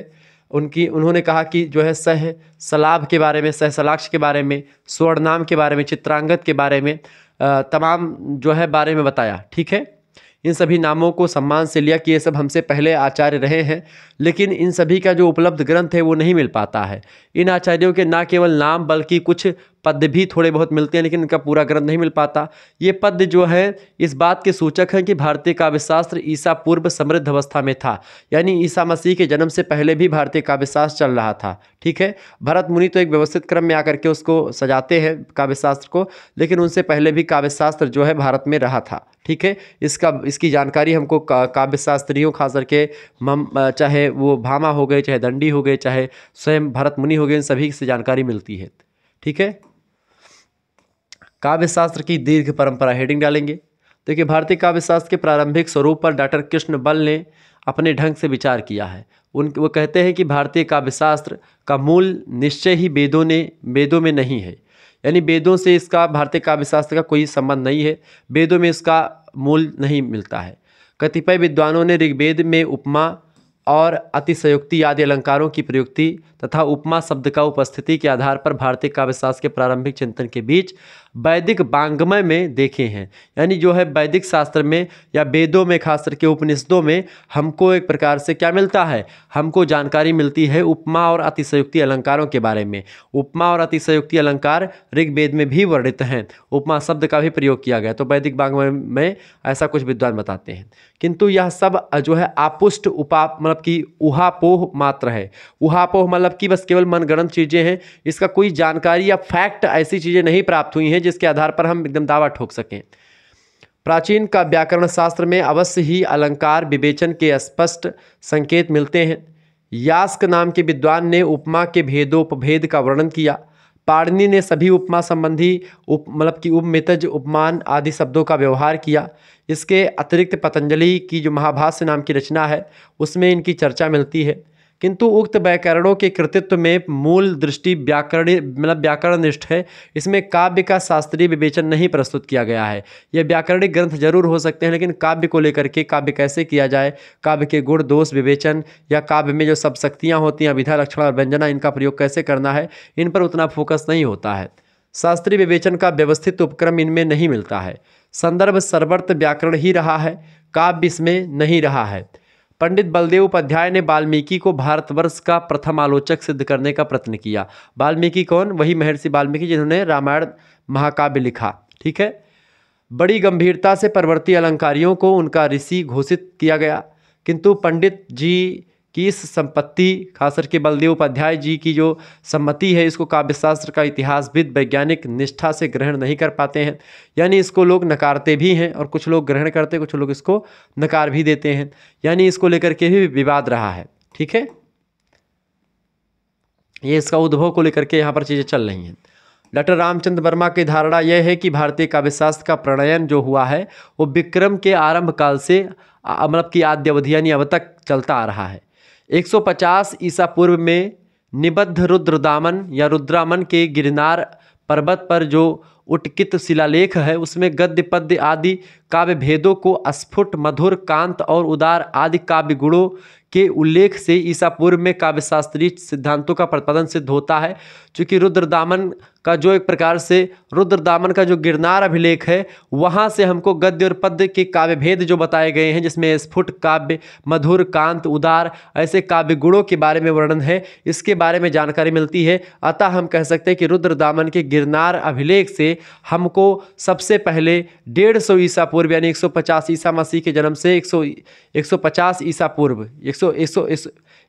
उन्होंने कहा कि जो है सहसलाभ के बारे में, सहसलाक्ष के बारे में, स्वर्णनाम के बारे में, चित्रांगद के बारे में तमाम जो है बारे में बताया। ठीक है, इन सभी नामों को सम्मान से लिया कि ये सब हमसे पहले आचार्य रहे हैं, लेकिन इन सभी का जो उपलब्ध ग्रंथ है वो नहीं मिल पाता है। इन आचार्यों के न केवल नाम बल्कि कुछ पद्य भी थोड़े बहुत मिलते हैं, लेकिन इनका पूरा ग्रंथ नहीं मिल पाता। ये पद्य जो है इस बात के सूचक हैं कि भारतीय काव्यशास्त्र ईसा पूर्व समृद्ध अवस्था में था, यानी ईसा मसीह के जन्म से पहले भी भारतीय काव्यशास्त्र चल रहा था। ठीक है, भरत मुनि तो एक व्यवस्थित क्रम में आकर के उसको सजाते हैं काव्यशास्त्र को, लेकिन उनसे पहले भी काव्यशास्त्र जो है भारत में रहा था। ठीक है, इसकी जानकारी हमको काव्यशास्त्रियों खास करके चाहे वो भामा हो गए, चाहे दंडी हो गए, चाहे स्वयं भरत मुनि हो गए, इन सभी से जानकारी मिलती है। ठीक है, काव्यशास्त्र की दीर्घ परंपरा, हेडिंग डालेंगे। देखिए, भारतीय काव्यशास्त्र के प्रारंभिक स्वरूप पर डॉक्टर कृष्ण बल ने अपने ढंग से विचार किया है। वो कहते हैं कि भारतीय काव्यशास्त्र का मूल निश्चय ही वेदों में नहीं है, यानी वेदों से इसका भारतीय काव्यशास्त्र का कोई संबंध नहीं है, वेदों में इसका मूल नहीं मिलता है। कतिपय विद्वानों ने ऋग्वेद में उपमा और अतिशयोक्ति आदि अलंकारों की प्रयुक्ति तथा उपमा शब्द का उपस्थिति के आधार पर भारतीय काव्यशास्त्र के प्रारंभिक चिंतन के बीच वैदिक वाङ्मय में देखे हैं। यानी जो है वैदिक शास्त्र में या वेदों में, खास करके उपनिषदों में हमको एक प्रकार से क्या मिलता है, हमको जानकारी मिलती है उपमा और अतिशयोक्ति अलंकारों के बारे में। उपमा और अतिशयोक्ति अलंकार ऋग्वेद में भी वर्णित हैं, उपमा शब्द का भी प्रयोग किया गया, तो वैदिक वाङ्मय में ऐसा कुछ विद्वान बताते हैं। किंतु यह सब जो है आपुष्ट मतलब कि ऊहापोह मात्र है। ऊहापोह मतलब कि बस केवल मनगढ़ंत चीज़ें हैं, इसका कोई जानकारी या फैक्ट ऐसी चीज़ें नहीं प्राप्त हुई हैं जिसके आधार पर हम एकदम दावा ठोक सकें। प्राचीन का व्याकरण शास्त्र में अवश्य ही अलंकार विवेचन के स्पष्ट संकेत मिलते हैं। यास्क नाम के विद्वान ने उपमा के भेदोपभेद का वर्णन किया। पाणिनि ने सभी उपमा संबंधी मतलब कि उपमेतज, उपमान आदि शब्दों का व्यवहार किया। इसके अतिरिक्त पतंजलि की जो महाभाष्य नाम की रचना है उसमें इनकी चर्चा मिलती है। किंतु उक्त व्याकरणों के कृतित्व में मूल दृष्टि व्याकरणनिष्ठ है। इसमें काव्य का शास्त्रीय विवेचन नहीं प्रस्तुत किया गया है। यह व्याकरणिक ग्रंथ जरूर हो सकते हैं, लेकिन काव्य को लेकर के, काव्य कैसे किया जाए, काव्य के गुण दोष विवेचन या काव्य में जो सब शक्तियाँ होती हैं, विधा लक्षण और व्यंजना, इनका प्रयोग कैसे करना है, इन पर उतना फोकस नहीं होता है। शास्त्रीय विवेचन का व्यवस्थित उपक्रम इनमें नहीं मिलता है। संदर्भ सर्वर्थ व्याकरण ही रहा है, काव्य इसमें नहीं रहा है। पंडित बलदेव उपाध्याय ने वाल्मीकि को भारतवर्ष का प्रथम आलोचक सिद्ध करने का प्रयत्न किया। वाल्मीकि कौन? वही महर्षि वाल्मीकि जिन्होंने रामायण महाकाव्य लिखा। ठीक है। बड़ी गंभीरता से परवर्ती अलंकारियों को उनका ऋषि घोषित किया गया, किंतु पंडित जी की इस संपत्ति, खासकर के बलदेव उपाध्याय जी की जो सम्मति है, इसको काव्यशास्त्र का इतिहासविद वैज्ञानिक निष्ठा से ग्रहण नहीं कर पाते हैं। यानी इसको लोग नकारते भी हैं और कुछ लोग ग्रहण करते, कुछ लोग इसको नकार भी देते हैं। यानी इसको लेकर के भी विवाद रहा है। ठीक है, ये इसका उद्भव को लेकर के यहाँ पर चीज़ें चल रही हैं। डॉक्टर रामचंद्र वर्मा की धारणा यह है कि भारतीय काव्यशास्त्र का प्रणयन जो हुआ है वो विक्रम के आरंभ काल से मतलब कि आद्य अवधि यानी अब तक चलता आ रहा है। 150 ईसा पूर्व में निबद्ध रुद्रदामन या रुद्रामन के गिरनार पर्वत पर जो उत्कित शिलालेख है उसमें गद्य पद्य आदि काव्य भेदों को स्फुट, मधुर, कांत और उदार आदि काव्य गुणों के उल्लेख से ईसा पूर्व में काव्यशास्त्रीय सिद्धांतों का प्रतिपादन सिद्ध होता है। चूँकि रुद्रदामन का जो एक प्रकार से रुद्रदामन का जो गिरनार अभिलेख है वहाँ से हमको गद्य और पद्य के काव्य भेद जो बताए गए हैं, जिसमें स्फुट काव्य, मधुर, कांत, उदार ऐसे काव्य गुणों के बारे में वर्णन है, इसके बारे में जानकारी मिलती है। अतः हम कह सकते हैं कि रुद्रदामन के गिरनार अभिलेख से हमको सबसे पहले 150 ईसा पूर्व यानी 150 ईसा मसीह के जन्म से 150 ईसा पूर्व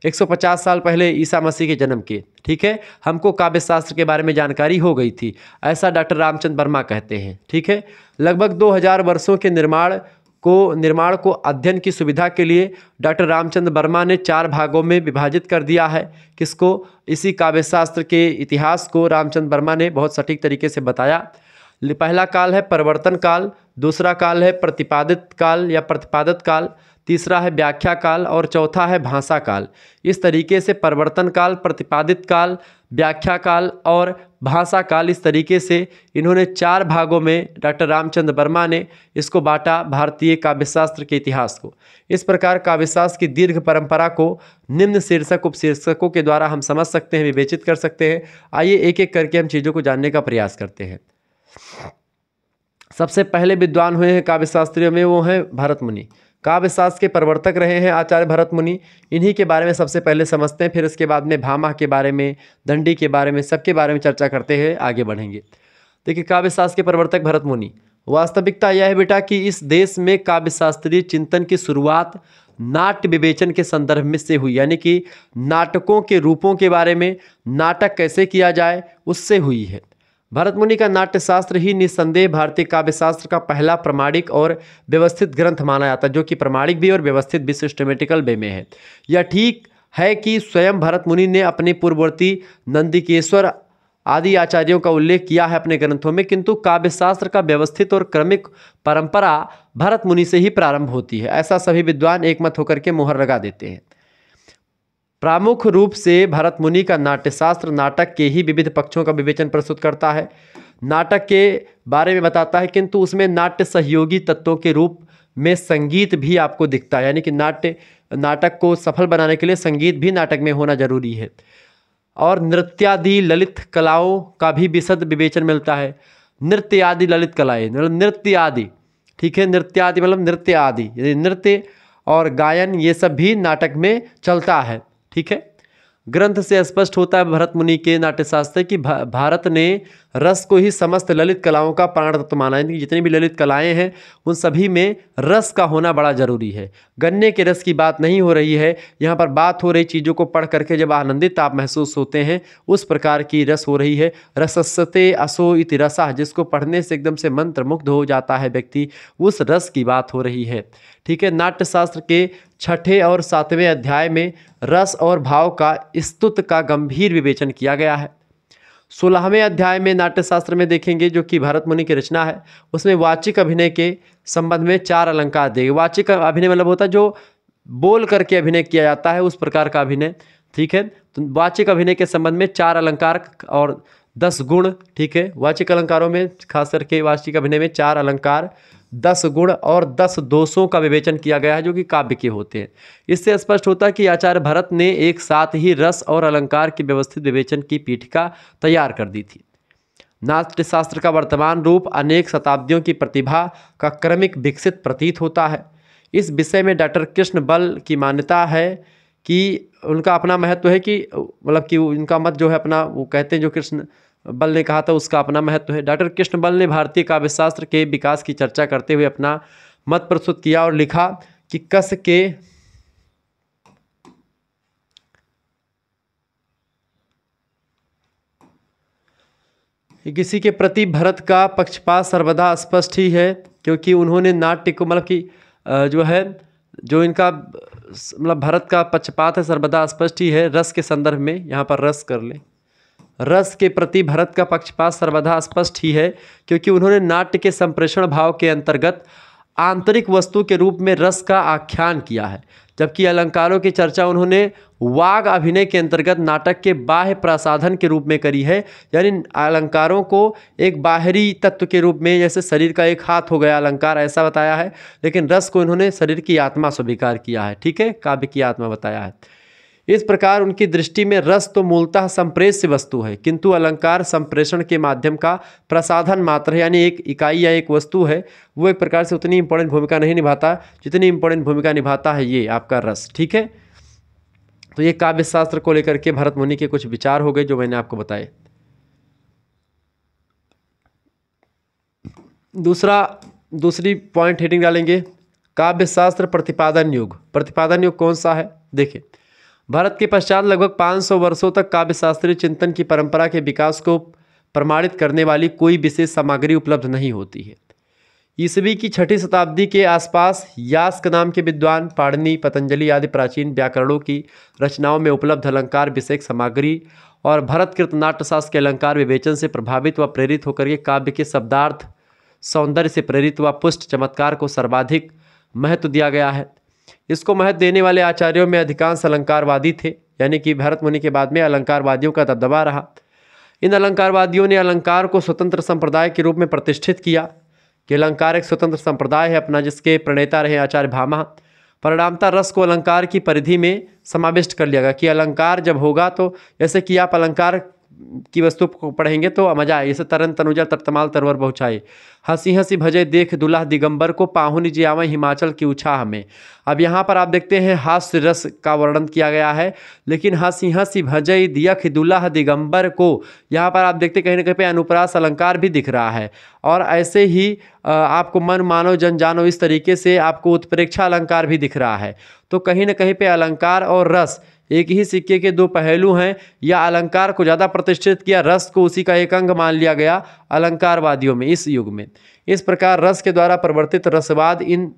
150 साल पहले ईसा मसीह के जन्म के, ठीक है, हमको काव्यशास्त्र के बारे में जानकारी हो गई थी, ऐसा डॉक्टर रामचंद्र वर्मा कहते हैं। ठीक है, लगभग 2000 वर्षों के निर्माण को अध्ययन की सुविधा के लिए डॉक्टर रामचंद्र वर्मा ने 4 भागों में विभाजित कर दिया है। किसको? इसी काव्यशास्त्र के इतिहास को रामचंद्र वर्मा ने बहुत सटीक तरीके से बताया। पहला काल है परिवर्तन काल, दूसरा काल है प्रतिपादित काल या प्रतिपादक काल, तीसरा है व्याख्या काल और चौथा है भाषा काल। इस तरीके से परिवर्तन काल, प्रतिपादित काल, व्याख्या काल और भाषा काल, इस तरीके से इन्होंने 4 भागों में डॉक्टर रामचंद्र वर्मा ने इसको बांटा भारतीय काव्यशास्त्र के इतिहास को। इस प्रकार काव्यशास्त्र की दीर्घ परंपरा को निम्न शीर्षक उपशीर्षकों के द्वारा हम समझ सकते हैं, विवेचित कर सकते हैं। आइए एक एक करके हम चीज़ों को जानने का प्रयास करते हैं। सबसे पहले विद्वान हुए हैं काव्यशास्त्रियों में, वो हैं भरत मुनि। काव्यशास्त्र के प्रवर्तक रहे हैं आचार्य भरत मुनि। इन्हीं के बारे में सबसे पहले समझते हैं, फिर इसके बाद में भामह के बारे में, दंडी के बारे में, सबके बारे में चर्चा करते हैं, आगे बढ़ेंगे। देखिए, काव्यशास्त्र के प्रवर्तक भरत मुनि। वास्तविकता यह है बेटा कि इस देश में काव्यशास्त्रीय चिंतन की शुरुआत नाट्य विवेचन के संदर्भ में से हुई, यानी कि नाटकों के रूपों के बारे में, नाटक कैसे किया जाए उससे हुई है। भरत मुनि का नाट्यशास्त्र ही निस्संदेह भारतीय काव्यशास्त्र का पहला प्रमाणिक और व्यवस्थित ग्रंथ माना जाता है, जो कि प्रमाणिक भी और व्यवस्थित भी, सिस्टमेटिकल वे में है। यह ठीक है कि स्वयं भरत मुनि ने अपने पूर्ववर्ती नंदिकेश्वर आदि आचार्यों का उल्लेख किया है अपने ग्रंथों में, किंतु काव्यशास्त्र का व्यवस्थित और क्रमिक परंपरा भरत मुनि से ही प्रारंभ होती है, ऐसा सभी विद्वान एकमत होकर के मुहर लगा देते हैं। प्रमुख रूप से भरत मुनि का नाट्यशास्त्र नाटक के ही विविध पक्षों का विवेचन प्रस्तुत करता है, नाटक के बारे में बताता है, किंतु उसमें नाट्य सहयोगी तत्वों के रूप में संगीत भी आपको दिखता है, यानी कि नाटक को सफल बनाने के लिए संगीत भी नाटक में होना जरूरी है। और नृत्यादि ललित कलाओं का भी विशद विवेचन मिलता है। नृत्य आदि ललित कलाएं, मतलब नृत्य आदि, ठीक है, नृत्य आदि मतलब नृत्य आदि, नृत्य और गायन ये सब भी नाटक में चलता है, ठीक है। ग्रंथ से स्पष्ट होता है भरत मुनि के नाट्यशास्त्र की भारत ने रस को ही समस्त ललित कलाओं का प्राण तत्व माना है। जितनी भी ललित कलाएं हैं उन सभी में रस का होना बड़ा जरूरी है। गन्ने के रस की बात नहीं हो रही है यहाँ पर, बात हो रही चीज़ों को पढ़ करके जब आनंदित आप महसूस होते हैं उस प्रकार की रस हो रही है। रसस्ते असो इति रसः, जिसको पढ़ने से एकदम से मंत्रमुग्ध हो जाता है व्यक्ति, उस रस की बात हो रही है, ठीक है। नाट्यशास्त्र के 6ठे और 7वें अध्याय में रस और भाव का स्तुत का गंभीर विवेचन किया गया है। 16वें अध्याय में नाट्यशास्त्र में देखेंगे, जो कि भरत मुनि की रचना है, उसमें वाचिक अभिनय के संबंध में 4 अलंकार देंगे। वाचिक अभिनय मतलब होता है जो बोल करके अभिनय किया जाता है, उस प्रकार का अभिनय, ठीक है। तो वाचिक अभिनय के संबंध में 4 अलंकार और 10 गुण, ठीक है। वाचिक अलंकारों में खास करके वाचिक अभिनय में 4 अलंकार, 10 गुण और 10 दोषों का विवेचन किया गया है जो कि काव्य के होते हैं। इससे स्पष्ट होता है कि आचार्य भरत ने एक साथ ही रस और अलंकार की व्यवस्थित विवेचन की पीठिका तैयार कर दी थी। नाट्यशास्त्र का वर्तमान रूप अनेक शताब्दियों की प्रतिभा का क्रमिक विकसित प्रतीत होता है। इस विषय में डॉक्टर कृष्ण बल की मान्यता है कि उनका अपना महत्व है, कि मतलब कि उनका मत जो है अपना, वो कहते हैं जो कृष्ण बल ने कहा था उसका अपना महत्व है। डॉक्टर कृष्ण बल ने भारतीय काव्यशास्त्र के विकास की चर्चा करते हुए अपना मत प्रस्तुत किया और लिखा कि कस के किसी के प्रति भरत का पक्षपात सर्वदा स्पष्ट ही है, क्योंकि उन्होंने नाट्य को मतलब कि जो है जो इनका मतलब भरत का पक्षपात है सर्वदा स्पष्ट ही है। रस के संदर्भ में यहाँ पर रस कर ले, रस के प्रति भरत का पक्षपात सर्वदा स्पष्ट ही है, क्योंकि उन्होंने नाट्य के संप्रेषण भाव के अंतर्गत आंतरिक वस्तु के रूप में रस का आख्यान किया है, जबकि अलंकारों की चर्चा उन्होंने वाग अभिनय के अंतर्गत नाटक के बाह्य प्रसाधन के रूप में करी है। यानी अलंकारों को एक बाहरी तत्व के रूप में, जैसे शरीर का एक हाथ हो गया अलंकार, ऐसा बताया है, लेकिन रस को इन्होंने शरीर की आत्मा स्वीकार किया है, ठीक है, काव्य की आत्मा बताया है। इस प्रकार उनकी दृष्टि में रस तो मूलतः संप्रेष्य वस्तु है, किंतु अलंकार संप्रेषण के माध्यम का प्रसाधन मात्र है, यानी एक इकाई या एक वस्तु है, वो एक प्रकार से उतनी इंपॉर्टेंट भूमिका नहीं निभाता जितनी इंपॉर्टेंट भूमिका निभाता है ये आपका रस, ठीक है। तो ये काव्य शास्त्र को लेकर के भरत मुनि के कुछ विचार हो गए जो मैंने आपको बताए। दूसरी पॉइंट हेडिंग डालेंगे, काव्य शास्त्र प्रतिपादन युग। प्रतिपादन युग कौन सा है? देखिए, भारत के पश्चात लगभग 500 वर्षों तक काव्य शास्त्रीय चिंतन की परंपरा के विकास को प्रमाणित करने वाली कोई विशेष सामग्री उपलब्ध नहीं होती है। ईसवी की 6ठी शताब्दी के आसपास यास्क नाम के विद्वान पाणिनि, पतंजलि आदि प्राचीन व्याकरणों की रचनाओं में उपलब्ध अलंकार विषयक सामग्री और भरतकृत नाट्यशास्त्र के अलंकार विवेचन से प्रभावित व प्रेरित होकर के काव्य के शब्दार्थ सौंदर्य से प्रेरित व पुष्ट चमत्कार को सर्वाधिक महत्व दिया गया है। इसको महत्व देने वाले आचार्यों में अधिकांश अलंकारवादी थे, यानी कि भरत मुनि के बाद में अलंकारवादियों का दबदबा रहा। इन अलंकारवादियों ने अलंकार को स्वतंत्र संप्रदाय के रूप में प्रतिष्ठित किया कि अलंकार एक स्वतंत्र संप्रदाय है अपना, जिसके प्रणेता रहे आचार्य भामा। परिणामतः रस को अलंकार की परिधि में समाविष्ट कर लिया गया कि अलंकार जब होगा तो जैसे कि आप अलंकार की वस्तु को पढ़ेंगे तो मजा आए, जैसे तरन तनुजा तरतमाल तरवर बहुछाई, हंसी हंसी भजे देख दुल्हा दिगंबर को, पाहुनी जी आवे हिमाचल की उछाह में। अब यहाँ पर आप देखते हैं हास्य रस का वर्णन किया गया है, लेकिन हंसी हंसी भजई दियख दुल्हा दिगंबर को, यहाँ पर आप देखते कहीं ना कहीं पे अनुप्रास अलंकार भी दिख रहा है। और ऐसे ही आपको मन मानो जन जानो, इस तरीके से आपको उत्प्रेक्षा अलंकार भी दिख रहा है। तो कहीं ना कहीं पे अलंकार और रस एक ही सिक्के के 2 पहलू हैं, या अलंकार को ज़्यादा प्रतिष्ठित किया, रस को उसी का एक अंग मान लिया गया अलंकारवादियों में इस युग में। इस प्रकार रस के द्वारा प्रवर्तित रसवाद इन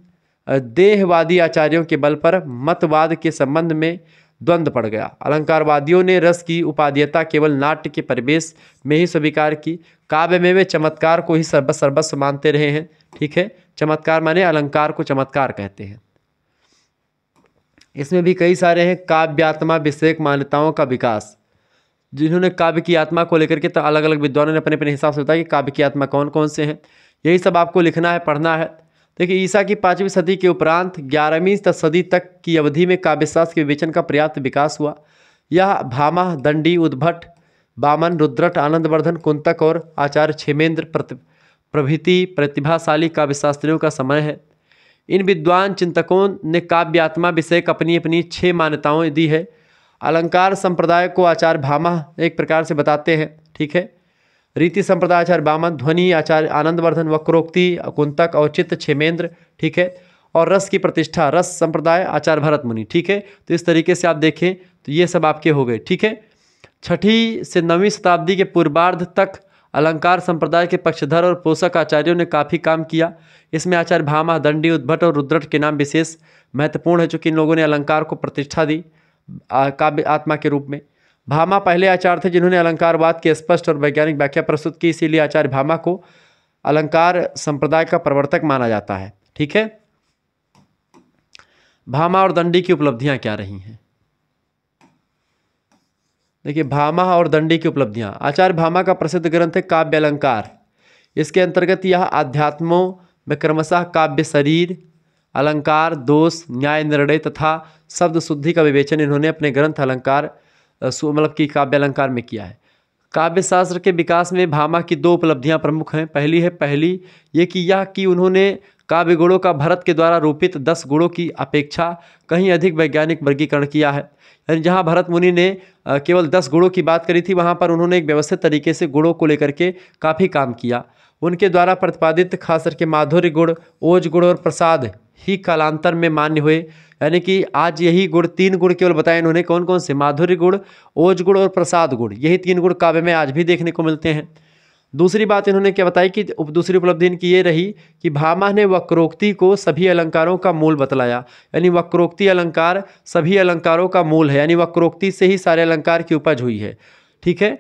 देहवादी आचार्यों के बल पर मतवाद के संबंध में द्वंद्व पड़ गया। अलंकारवादियों ने रस की उपादेयता केवल नाट्य के परिवेश में ही स्वीकार की। काव्य में वे चमत्कार को ही सर्वस्व मानते रहे हैं, ठीक है। चमत्कार माने अलंकार को चमत्कार कहते हैं। इसमें भी कई सारे हैं काव्यात्मा विषयक मान्यताओं का विकास, जिन्होंने काव्य की आत्मा को लेकर के तो अलग अलग विद्वानों ने अपने अपने हिसाब से बताया कि काव्य की आत्मा कौन कौन से हैं। यही सब आपको लिखना है, पढ़ना है। देखिए, ईसा की 5वीं सदी के उपरांत 11वीं सदी तक की अवधि में काव्यशास्त्र के विवेचन का पर्याप्त विकास हुआ। यह भामा, दंडी, उद्भट, वामन, रुद्रट, आनंदवर्धन, कुंतक और आचार्य क्षेमेंद्र प्रभृति प्रतिभाशाली काव्यशास्त्रियों का समय है। इन विद्वान चिंतकों ने काव्यात्मा विषयक अपनी अपनी 6 मान्यताओं दी है। अलंकार संप्रदाय को आचार्य भामा एक प्रकार से बताते हैं, ठीक है। रीति संप्रदाय आचार्य वामन, ध्वनि आचार्य आनंदवर्धन, वक्रोक्ति कुंतक, औचित्य क्षेमेंद्र, ठीक है। और रस की प्रतिष्ठा रस संप्रदाय आचार्य भरत मुनि, ठीक है। तो इस तरीके से आप देखें तो ये सब आपके हो गए, ठीक है। 6ठी से 9वीं शताब्दी के पूर्वार्ध तक अलंकार संप्रदाय के पक्षधर और पोषक आचार्यों ने काफ़ी काम किया। इसमें आचार्य भामा, दंडी, उद्भट और रुद्रट के नाम विशेष महत्वपूर्ण है, चूँकि इन लोगों ने अलंकार को प्रतिष्ठा दी काव्य आत्मा के रूप में। भामा पहले आचार्य थे जिन्होंने अलंकारवाद की स्पष्ट और वैज्ञानिक व्याख्या प्रस्तुत की, इसीलिए आचार्य भामा को अलंकार संप्रदाय का प्रवर्तक माना जाता है, ठीक है। भामा और दंडी की उपलब्धियां क्या रही हैं? देखिए, भामा और दंडी की उपलब्धियां। आचार्य भामा का प्रसिद्ध ग्रंथ है काव्य अलंकार। इसके अंतर्गत यह अध्यात्मों में क्रमशः काव्य शरीर, अलंकार, दोष, न्याय निर्णय तथा शब्द शुद्धि का विवेचन इन्होंने अपने ग्रंथ अलंकार मतलब कि काव्य अलंकार में किया है। काव्य शास्त्र के विकास में भामा की 2 उपलब्धियां प्रमुख हैं। पहली ये कि उन्होंने काव्य गुणों का भरत के द्वारा रूपित 10 गुणों की अपेक्षा कहीं अधिक वैज्ञानिक वर्गीकरण किया है। यानी जहाँ भरत मुनि ने केवल 10 गुणों की बात करी थी, वहाँ पर उन्होंने एक व्यवस्थित तरीके से गुणों को लेकर के काफ़ी काम किया। उनके द्वारा प्रतिपादित खास करके माधुर्य गुण, ओज गुण और प्रसाद ही कालांतर में मान्य हुए। यानी कि आज यही गुण 3 गुण केवल बताए इन्होंने, कौन कौन से? माधुर्य गुण, ओज गुण और प्रसाद गुण। यही 3 गुण काव्य में आज भी देखने को मिलते हैं। दूसरी बात इन्होंने क्या बताई कि दूसरी उपलब्धि इनकी ये रही कि भामा ने वक्रोक्ति को सभी अलंकारों का मूल बतलाया। यानी वक्रोक्ति अलंकार सभी अलंकारों का मूल है, यानी वक्रोक्ति से ही सारे अलंकार की उपज हुई है, ठीक है।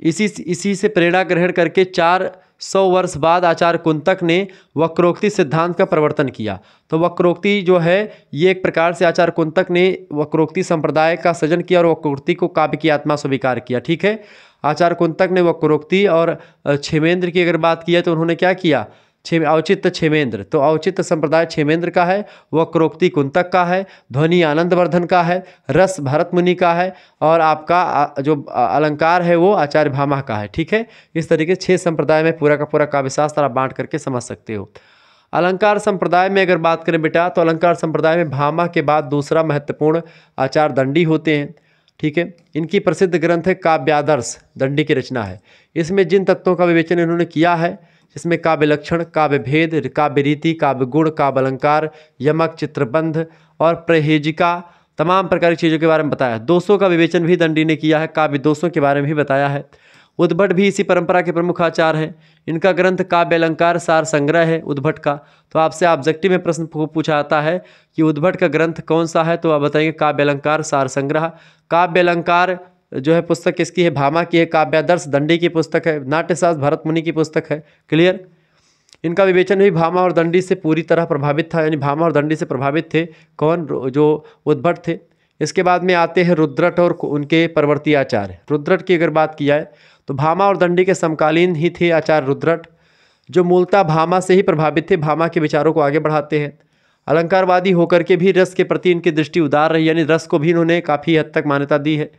इसी से प्रेरणा ग्रहण करके 400 वर्ष बाद आचार्य कुंतक ने वक्रोक्ति सिद्धांत का प्रवर्तन किया। तो वक्रोक्ति जो है ये एक प्रकार से आचार्य कुंतक ने वक्रोक्ति संप्रदाय का सृजन किया और वक्रोक्ति को काव्य की आत्मा स्वीकार किया, ठीक है। आचार्य कुंतक ने वक्रोक्ति और क्षेमेंद्र की अगर बात किया तो उन्होंने क्या किया? औचित्य क्षेमेंद्र, तो औचित्य संप्रदाय क्षेमेंद्र का है, वक्रोक्ति कुंतक का है, ध्वनि आनंदवर्धन का है, रस भरत मुनि का है और आपका जो अलंकार है वो आचार्य भामा का है, ठीक है। इस तरीके से 6 संप्रदाय में पूरा का पूरा काव्यशास्त्र आप बांट करके समझ सकते हो। अलंकार संप्रदाय में अगर बात करें बेटा, तो अलंकार संप्रदाय में भामा के बाद दूसरा महत्वपूर्ण आचार्य दंडी होते हैं, ठीक है। इनकी प्रसिद्ध ग्रंथ है काव्यादर्श, दंडी की रचना है। इसमें जिन तत्वों का विवेचन इन्होंने किया है, इसमें काव्य लक्षण, काव्य भेद, काव्य रीति, काव्य गुण, काव्य अलंकार, यमक, चित्रबंध और प्रहेजिका, तमाम प्रकार की चीज़ों के बारे में बताया है। दोषों का विवेचन भी दंडी ने किया है, काव्य दोषों के बारे में भी बताया है। उद्भट भी इसी परंपरा के प्रमुख आचार्य हैं। इनका ग्रंथ काव्य अलंकार सार संग्रह है उद्भट का। तो आपसे ऑब्जेक्टिव में प्रश्न पूछा जाता है कि उद्भट का ग्रंथ कौन सा है, तो आप बताएंगे काव्य अलंकार सार संग्रह। काव्य अलंकार जो है पुस्तक किसकी है? भामा की है। काव्यादर्श दंडी की पुस्तक है। नाट्यशास्त्र भरत मुनि की पुस्तक है। क्लियर? इनका विवेचन भी भामा और दंडी से पूरी तरह प्रभावित था, यानी भामा और दंडी से प्रभावित थे कौन? जो उद्भट थे। इसके बाद में आते हैं रुद्रट और उनके परवर्ती आचार्य। रुद्रट की अगर बात की जाए तो भामा और दंडी के समकालीन ही थे आचार्य रुद्रट, जो मूलतः भामा से ही प्रभावित थे, भामा के विचारों को आगे बढ़ाते हैं। अलंकारवादी होकर के भी रस के प्रति इनकी दृष्टि उदार रही, यानी रस को भी इन्होंने काफ़ी हद तक मान्यता दी है।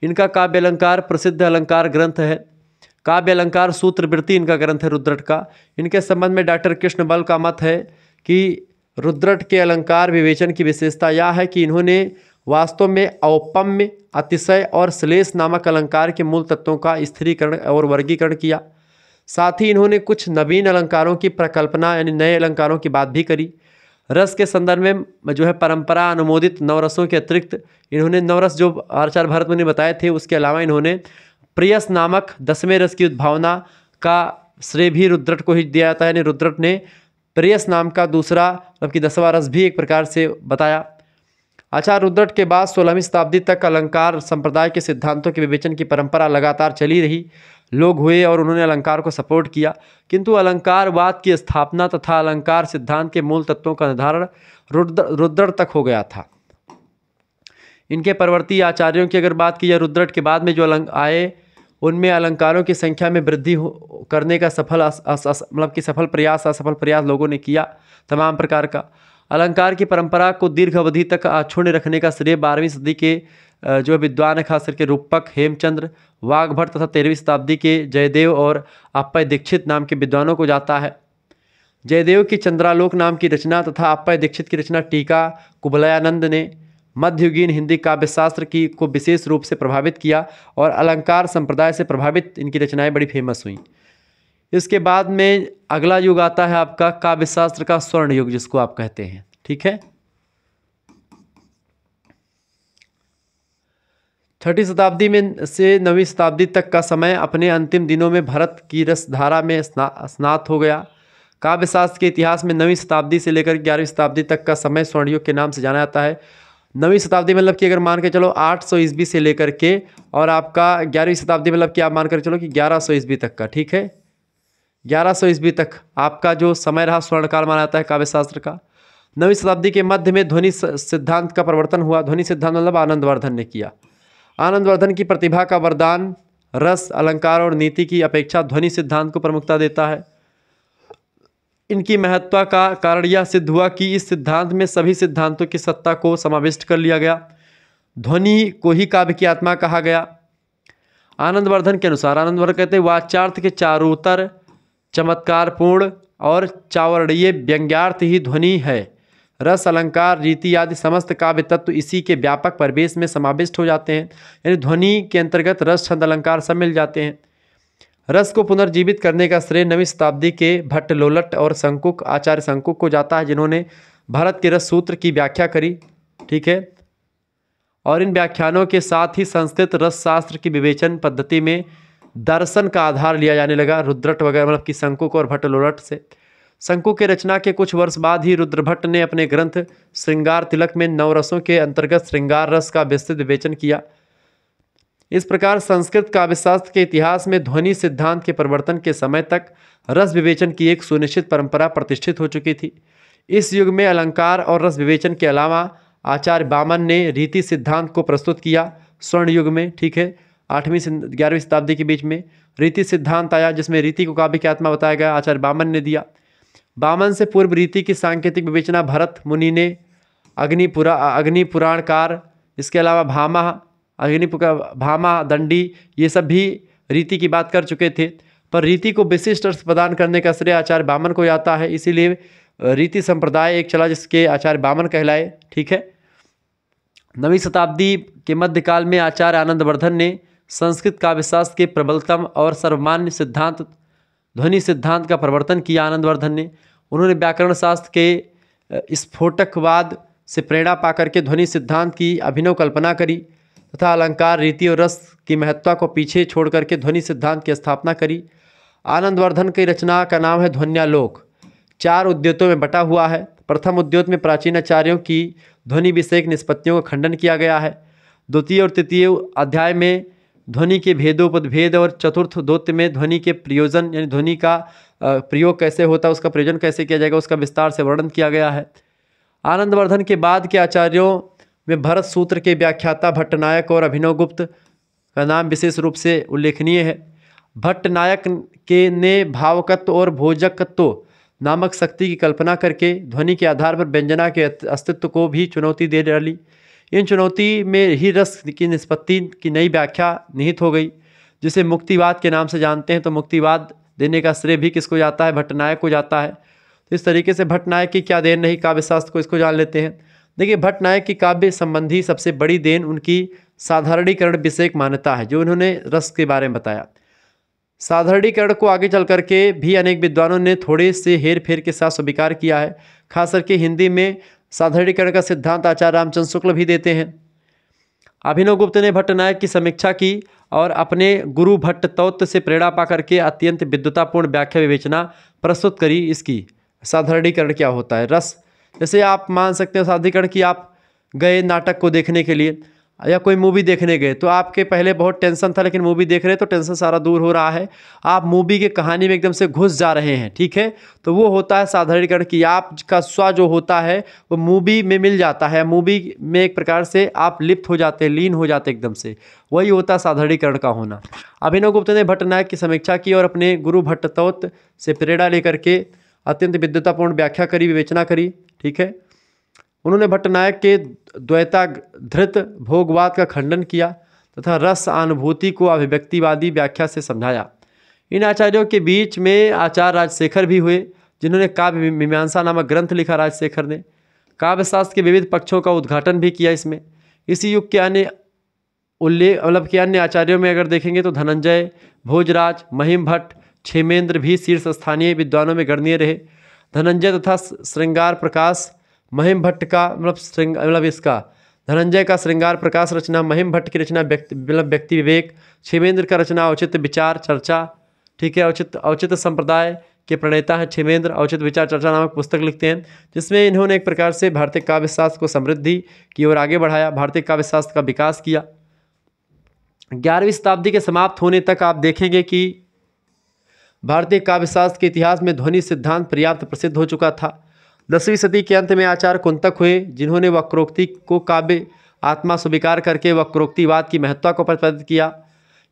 इनका काव्य अलंकार प्रसिद्ध अलंकार ग्रंथ है। काव्य अलंकार सूत्रवृत्ति इनका ग्रंथ है रुद्रट का। इनके संबंध में डॉक्टर कृष्ण बल का मत है कि रुद्रट के अलंकार विवेचन की विशेषता यह है कि इन्होंने वास्तव में औपम्य, अतिशय और श्लेष नामक अलंकार के मूल तत्वों का स्थिरीकरण और वर्गीकरण किया। साथ ही इन्होंने कुछ नवीन अलंकारों की प्रकल्पना यानी नए अलंकारों की बात भी करी। रस के संदर्भ में जो है परंपरा अनुमोदित नवरसों के अतिरिक्त इन्होंने नवरस जो आचार्य भरत मुनि ने बताए थे, उसके अलावा इन्होंने प्रियस नामक 10वें रस की उद्भावना का श्रेय भी रुद्रट को ही दिया जाता है। यानी रुद्रट ने प्रियस नाम का दूसरा मतलब कि 10वां रस भी एक प्रकार से बताया। आचार्य रुद्रट के बाद 16वीं शताब्दी तक अलंकार संप्रदाय के सिद्धांतों के विवेचन की परंपरा लगातार चली रही। लोग हुए और उन्होंने अलंकार को सपोर्ट किया, किंतु अलंकारवाद की स्थापना तथा अलंकार सिद्धांत के मूल तत्वों का निर्धारण रुद्रट तक हो गया था। इनके परवर्ती आचार्यों की अगर बात की जाए, रुद्रट के बाद में जो आए उनमें अलंकारों की संख्या में वृद्धि करने का सफल प्रयास असफल प्रयास लोगों ने किया तमाम प्रकार का। अलंकार की परंपरा को दीर्घ अवधि तक अक्षुण्ण रखने का श्रेय 12वीं सदी के जो विद्वान है खास करके रूपक, हेमचंद्र, वाघभट्ट तथा 13वीं शताब्दी के जयदेव और अप्पय दीक्षित नाम के विद्वानों को जाता है। जयदेव की चंद्रालोक नाम की रचना तथा अप्पय दीक्षित की रचना टीका कुवलयानंद ने मध्ययुगीन हिंदी काव्यशास्त्र की को विशेष रूप से प्रभावित किया और अलंकार संप्रदाय से प्रभावित इनकी रचनाएं बड़ी फेमस हुई। इसके बाद में अगला युग आता है आपका काव्यशास्त्र का स्वर्ण युग, जिसको आप कहते हैं। ठीक है, 6ठी शताब्दी में से 9वीं शताब्दी तक का समय अपने अंतिम दिनों में भरत की रसधारा में स्नात हो गया। काव्यशास्त्र के इतिहास में 9वीं शताब्दी से लेकर 11वीं शताब्दी तक का समय स्वर्णयुग के नाम से जाना जाता है। 9वीं शताब्दी मतलब कि अगर मान के चलो 800 ईस्वी से लेकर के और आपका 11वीं शताब्दी मतलब कि आप मान कर चलो कि 1100 ईस्वी तक का, ठीक है, 1100 ईस्वी तक आपका जो समय रहा स्वर्णकाल माना जाता है काव्यशास्त्र का। 9वीं शताब्दी के मध्य में ध्वनि सिद्धांत का प्रवर्तन हुआ। ध्वनि सिद्धांत मतलब आनंदवर्धन ने किया। आनंदवर्धन की प्रतिभा का वरदान रस, अलंकार और नीति की अपेक्षा ध्वनि सिद्धांत को प्रमुखता देता है। इनकी महत्ता का कारण यह सिद्ध हुआ कि इस सिद्धांत में सभी सिद्धांतों की सत्ता को समाविष्ट कर लिया गया। ध्वनि को ही काव्य की आत्मा कहा गया। आनंदवर्धन के अनुसार, आनंदवर्धन कहते हैं वाच्यार्थ के चारुतर, चमत्कारपूर्ण और चावरणीय व्यंग्यार्थ ही ध्वनि है। रस, अलंकार, रीति आदि समस्त काव्य तत्व इसी के व्यापक परिवेश में समाविष्ट हो जाते हैं। यानी ध्वनि के अंतर्गत रस, छंद, अलंकार सब मिल जाते हैं। रस को पुनर्जीवित करने का श्रेय 9वीं शताब्दी के भट्ट लोलट और शंकुक, आचार्य शंकुक को जाता है, जिन्होंने भारत के रस सूत्र की व्याख्या करी। ठीक है, और इन व्याख्यानों के साथ ही संस्कृत रस शास्त्र की विवेचन पद्धति में दर्शन का आधार लिया जाने लगा। रुद्रट वगैरह मतलब कि शंकुक और भट्ट लोलट से। शंकुक के रचना के कुछ वर्ष बाद ही रुद्रभट्ट ने अपने ग्रंथ श्रृंगार तिलक में नवरसों के अंतर्गत श्रृंगार रस का विस्तृत विवेचन किया। इस प्रकार संस्कृत काव्यशास्त्र के इतिहास में ध्वनि सिद्धांत के प्रवर्तन के समय तक रस विवेचन की एक सुनिश्चित परंपरा प्रतिष्ठित हो चुकी थी। इस युग में अलंकार और रस विवेचन के अलावा आचार्य वामन ने रीति सिद्धांत को प्रस्तुत किया। स्वर्ण युग में, ठीक है, 8वीं से 11वीं शताब्दी के बीच में रीति सिद्धांत आया, जिसमें रीति को काव्य की आत्मा बताया गया, आचार्य वामन ने दिया। वामन से पूर्व रीति की सांकेतिक विवेचना भरत मुनि ने, अग्निपुराणकार, इसके अलावा भामा, दंडी, ये सब भी रीति की बात कर चुके थे। पर रीति को विशिष्ट अर्थ प्रदान करने का श्रेय आचार्य वामन को जाता है। इसीलिए रीति संप्रदाय एक चला जिसके आचार्य वामन कहलाए। ठीक है, 9वीं शताब्दी के मध्यकाल में आचार्य आनंदवर्धन ने संस्कृत काव्यशास्त्र के प्रबलतम और सर्वमान्य सिद्धांत ध्वनि सिद्धांत का प्रवर्तन किया। आनंदवर्धन ने, उन्होंने व्याकरण शास्त्र के स्फोटकवाद से प्रेरणा पाकर के ध्वनि सिद्धांत की अभिनव कल्पना करी तथा अलंकार, रीति और रस की महत्ता को पीछे छोड़ करके ध्वनि सिद्धांत की स्थापना करी। आनंदवर्धन की रचना का नाम है ध्वन्यालोक। 4 उद्योतों में बटा हुआ है। प्रथम उद्योत में प्राचीन आचार्यों की ध्वनि विषयक निष्पत्तियों का खंडन किया गया है। द्वितीय और तृतीय अध्याय में ध्वनि के भेदोपभेद और चतुर्थ द्योत्य में ध्वनि के प्रयोजन यानी ध्वनि का प्रयोग कैसे होता है, उसका प्रयोजन कैसे किया जाएगा, उसका विस्तार से वर्णन किया गया है। आनंदवर्धन के बाद के आचार्यों में भरत सूत्र के व्याख्याता भट्टनायक और अभिनवगुप्त का नाम विशेष रूप से उल्लेखनीय है। भट्टनायक के ने भावकत्व और भोजकत्व नामक शक्ति की कल्पना करके ध्वनि के आधार पर व्यंजना के अस्तित्व को भी चुनौती दे डाली। इन चुनौती में ही रस की निष्पत्ति की नई व्याख्या निहित हो गई, जिसे मुक्तिवाद के नाम से जानते हैं। तो मुक्तिवाद देने का श्रेय भी किसको जाता है? भट्टनायक को जाता है। तो इस तरीके से भट्टनायक की क्या देन रही काव्यशास्त्र को, इसको जान लेते हैं। देखिए, भट्टनायक की काव्य संबंधी सबसे बड़ी देन उनकी साधारणीकरण विषयक मान्यता है, जो उन्होंने रस के बारे में बताया। साधारणीकरण को आगे चल करके भी अनेक विद्वानों ने थोड़े से हेर फेर के साथ स्वीकार किया है। खास करके हिंदी में साधारणीकरण का सिद्धांत आचार्य रामचंद्र शुक्ल भी देते हैं। अभिनवगुप्त ने भट्टनायक की समीक्षा की और अपने गुरु भट्टतौत से प्रेरणा पा करके अत्यंत विद्वतापूर्ण व्याख्या विवेचना प्रस्तुत करी। इसकी साधारणीकरण क्या होता है? रस, जैसे आप मान सकते हो साधारणीकरण कि आप गए नाटक को देखने के लिए या कोई मूवी देखने गए, तो आपके पहले बहुत टेंशन था, लेकिन मूवी देख रहे हैं तो टेंशन सारा दूर हो रहा है, आप मूवी के कहानी में एकदम से घुस जा रहे हैं। ठीक है, तो वो होता है साधारणीकरण कि आपका स्व जो होता है वो मूवी में मिल जाता है, मूवी में एक प्रकार से आप लिप्त हो जाते हैं, लीन हो जाते हैं एकदम से, वही होता है साधारणीकरण का होना। अभिनवगुप्त ने भट्टनायक की समीक्षा की और अपने गुरु भट्टतौत से प्रेरणा लेकर के अत्यंत विद्वतापूर्ण व्याख्या करी, विवेचना करी। ठीक है, उन्होंने भट्टनायक के द्वैताधृत भोगवाद का खंडन किया तथा रस अनुभूति को अभिव्यक्तिवादी व्याख्या से समझाया। इन आचार्यों के बीच में आचार्य राजशेखर भी हुए, जिन्होंने काव्य मीमांसा नामक ग्रंथ लिखा। राजशेखर ने काव्यशास्त्र के विविध पक्षों का उद्घाटन भी किया। इसमें इसी युग के अन्य आचार्यों में अगर देखेंगे तो धनंजय, भोजराज, महिम भट्ट, क्षेमेंद्र भी शीर्ष स्थानीय विद्वानों में गणनीय रहे। धनंजय तथा श्रृंगार प्रकाश महिम भट्ट का धनंजय का श्रृंगार प्रकाश रचना, महिम भट्ट की रचना व्यक्ति विवेक, क्षेमेंद्र का रचना औचित्य विचार चर्चा। ठीक है, औचित्य संप्रदाय के प्रणेता हैं क्षेमेंद्र। औचित्य विचार चर्चा नामक पुस्तक लिखते हैं, जिसमें इन्होंने एक प्रकार से भारतीय काव्य शास्त्र को समृद्धि की ओर आगे बढ़ाया, भारतीय काव्य शास्त्र का विकास किया। 11वीं शताब्दी के समाप्त होने तक आप देखेंगे कि भारतीय काव्य शास्त्र के इतिहास में ध्वनि सिद्धांत पर्याप्त प्रसिद्ध हो चुका था। 10वीं सदी के अंत में आचार्य कुंतक हुए, जिन्होंने वक्रोक्ति को काव्य आत्मा स्वीकार करके वक्रोक्तिवाद की महत्ता को प्रतिपादित किया।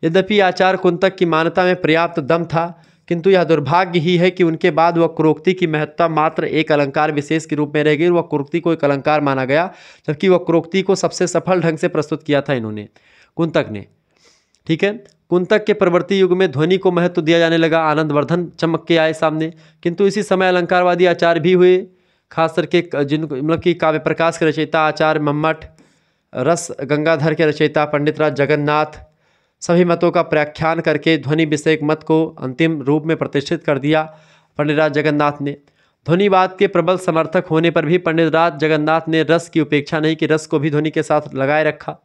यद्यपि आचार्य कुंतक की मान्यता में पर्याप्त दम था, किंतु यह दुर्भाग्य ही है कि उनके बाद वक्रोक्ति की महत्ता मात्र एक अलंकार विशेष के रूप में रह गई। वक्रोक्ति को एक अलंकार माना गया, जबकि वक्रोक्ति को सबसे सफल ढंग से प्रस्तुत किया था इन्होंने, कुंतक ने। ठीक है, कुंतक के परवर्ती युग में ध्वनि को महत्व दिया जाने लगा। आनंदवर्धन चमक के आए सामने, किंतु इसी समय अलंकारवादी आचार्य भी हुए, खास करके कि काव्य प्रकाश के रचयिता आचार्य मम्मट, रस गंगाधर के रचयिता पंडित राज जगन्नाथ, सभी मतों का प्रख्यान करके ध्वनि विषयक मत को अंतिम रूप में प्रतिष्ठित कर दिया पंडित राज जगन्नाथ ने। ध्वनिवाद के प्रबल समर्थक होने पर भी पंडित राज जगन्नाथ ने रस की उपेक्षा नहीं की, रस को भी ध्वनि के साथ लगाए रखा।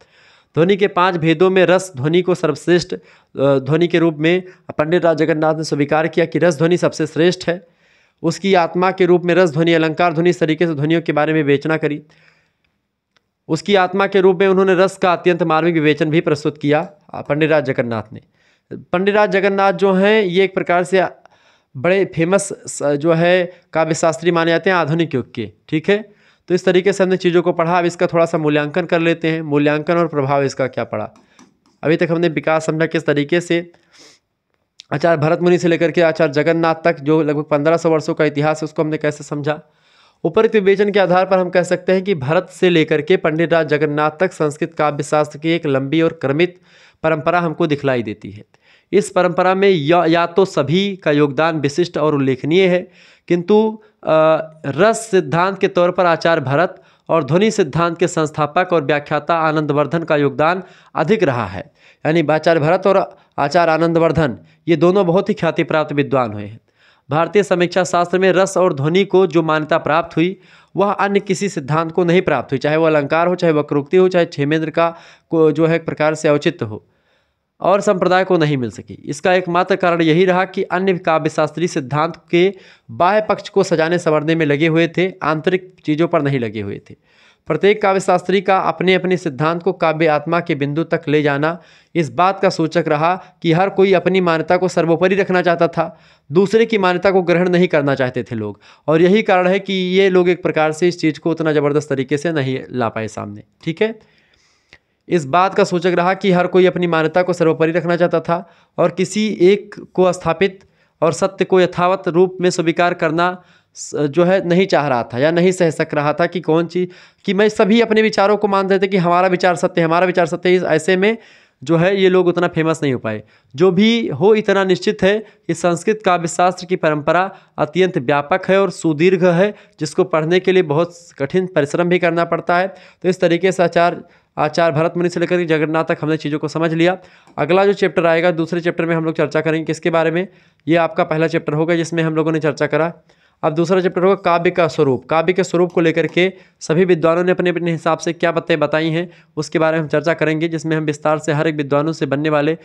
ध्वनि के 5 भेदों में रस ध्वनि को सर्वश्रेष्ठ ध्वनि के रूप में पंडित राज जगन्नाथ ने स्वीकार किया कि रस ध्वनि सबसे श्रेष्ठ है। उसकी आत्मा के रूप में रस ध्वनि, अलंकार ध्वनि, इस तरीके से ध्वनियों के बारे में विवेचना करी। उसकी आत्मा के रूप में उन्होंने रस का अत्यंत मार्मिक विवेचन भी प्रस्तुत किया पंडित राज जगन्नाथ ने। पंडित राज जगन्नाथ जो हैं ये एक प्रकार से बड़े फेमस जो है काव्य शास्त्री माने जाते हैं आधुनिक युग के। ठीक है, तो इस तरीके से हमने चीज़ों को पढ़ा। अब इसका थोड़ा सा मूल्यांकन कर लेते हैं। मूल्यांकन और प्रभाव इसका क्या पड़ा। अभी तक हमने विकास समझा किस तरीके से आचार्य भरत मुनि से लेकर के आचार्य जगन्नाथ तक जो लगभग 1500 वर्षों का इतिहास है, उसको हमने कैसे समझा। उपरोक्त विवेचन के आधार पर हम कह सकते हैं कि भरत से लेकर के पंडित राज जगन्नाथ तक संस्कृत काव्य शास्त्र की एक लंबी और क्रमित परंपरा हमको दिखलाई देती है। इस परंपरा में या तो सभी का योगदान विशिष्ट और उल्लेखनीय है, किंतु रस सिद्धांत के तौर पर आचार्य भरत और ध्वनि सिद्धांत के संस्थापक और व्याख्याता आनंदवर्धन का योगदान अधिक रहा है। यानी आचार्य भरत और आचार्य आनंदवर्धन ये दोनों बहुत ही ख्याति प्राप्त विद्वान हुए हैं। भारतीय समीक्षा शास्त्र में रस और ध्वनि को जो मान्यता प्राप्त हुई वह अन्य किसी सिद्धांत को नहीं प्राप्त हुई, चाहे वह अलंकार हो, चाहे वक्रोक्ति हो, चाहे क्षेमेंद्र का को जो है एक प्रकार से औचित्य हो, और संप्रदाय को नहीं मिल सकी। इसका एकमात्र कारण यही रहा कि अन्य काव्यशास्त्री सिद्धांत के बाह्य पक्ष को सजाने संवरने में लगे हुए थे, आंतरिक चीज़ों पर नहीं लगे हुए थे। प्रत्येक काव्यशास्त्री का अपने अपने सिद्धांत को काव्य आत्मा के बिंदु तक ले जाना इस बात का सूचक रहा कि हर कोई अपनी मान्यता को सर्वोपरि रखना चाहता था, दूसरे की मान्यता को ग्रहण नहीं करना चाहते थे लोग। और यही कारण है कि ये लोग एक प्रकार से इस चीज़ को उतना ज़बरदस्त तरीके से नहीं ला पाए सामने। ठीक है, इस बात का सूचक रहा कि हर कोई अपनी मान्यता को सर्वोपरि रखना चाहता था और किसी एक को स्थापित और सत्य को यथावत रूप में स्वीकार करना जो है नहीं चाह रहा था या नहीं सह सक रहा था कि कौन चीज़ कि मैं सभी अपने विचारों को मान रहे थे कि हमारा विचार सत्य है, हमारा विचार सत्य है। ऐसे में जो है ये लोग उतना फेमस नहीं हो पाए। जो भी हो, इतना निश्चित है कि संस्कृत काव्यशास्त्र की परंपरा अत्यंत व्यापक है और सुदीर्घ है, जिसको पढ़ने के लिए बहुत कठिन परिश्रम भी करना पड़ता है। तो इस तरीके से आचार्य भरत मुनि से लेकर के जगन्नाथ तक हमने चीज़ों को समझ लिया। अगला जो चैप्टर आएगा, दूसरे चैप्टर में हम लोग चर्चा करेंगे किसके बारे में। ये आपका पहला चैप्टर होगा जिसमें हम लोगों ने चर्चा करा। अब दूसरा चैप्टर होगा काव्य का स्वरूप। काव्य के स्वरूप को लेकर के सभी विद्वानों ने अपने अपने हिसाब से क्या बातें बताई हैं उसके बारे में हम चर्चा करेंगे, जिसमें हम विस्तार से हर एक विद्वानों से बनने वाले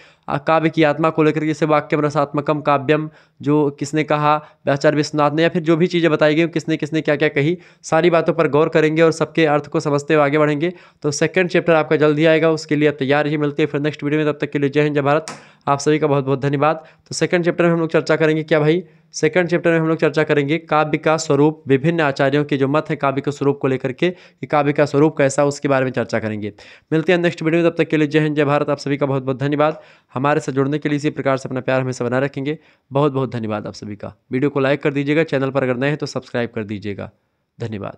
काव्य की आत्मा को लेकर के, जैसे वाक्यम रसात्मकम काव्यम जो किसने कहा, आचार्य विश्वनाथ ने, या फिर जो भी चीज़ें बताई गई किसने किसने क्या क्या कही, सारी बातों पर गौर करेंगे और सबके अर्थ को समझते हुए आगे बढ़ेंगे। तो सेकंड चैप्टर आपका जल्द ही आएगा, उसके लिए आप तैयार ही मिलते हैं फिर नेक्स्ट वीडियो में। तब तक के लिए जय हिंद जय भारत, आप सभी का बहुत बहुत धन्यवाद। तो सेकंड चैप्टर में हम लोग चर्चा करेंगे क्या भाई, सेकंड चैप्टर में हम लोग चर्चा करेंगे काव्य का स्वरूप, विभिन्न आचार्यों के जो मत है काव्य के स्वरूप को लेकर के, कि काव्य का स्वरूप कैसा, उसके बारे में चर्चा करेंगे। मिलते हैं नेक्स्ट वीडियो में, तब तक के लिए जय हिंद जय भारत, आप सभी का बहुत बहुत धन्यवाद। हमारे साथ जुड़ने के लिए इसी प्रकार से अपना प्यार हमेशा बनाए रखेंगे। बहुत बहुत धन्यवाद आप सभी का। वीडियो को लाइक कर दीजिएगा, चैनल पर अगर नए हैं तो सब्सक्राइब कर दीजिएगा। धन्यवाद।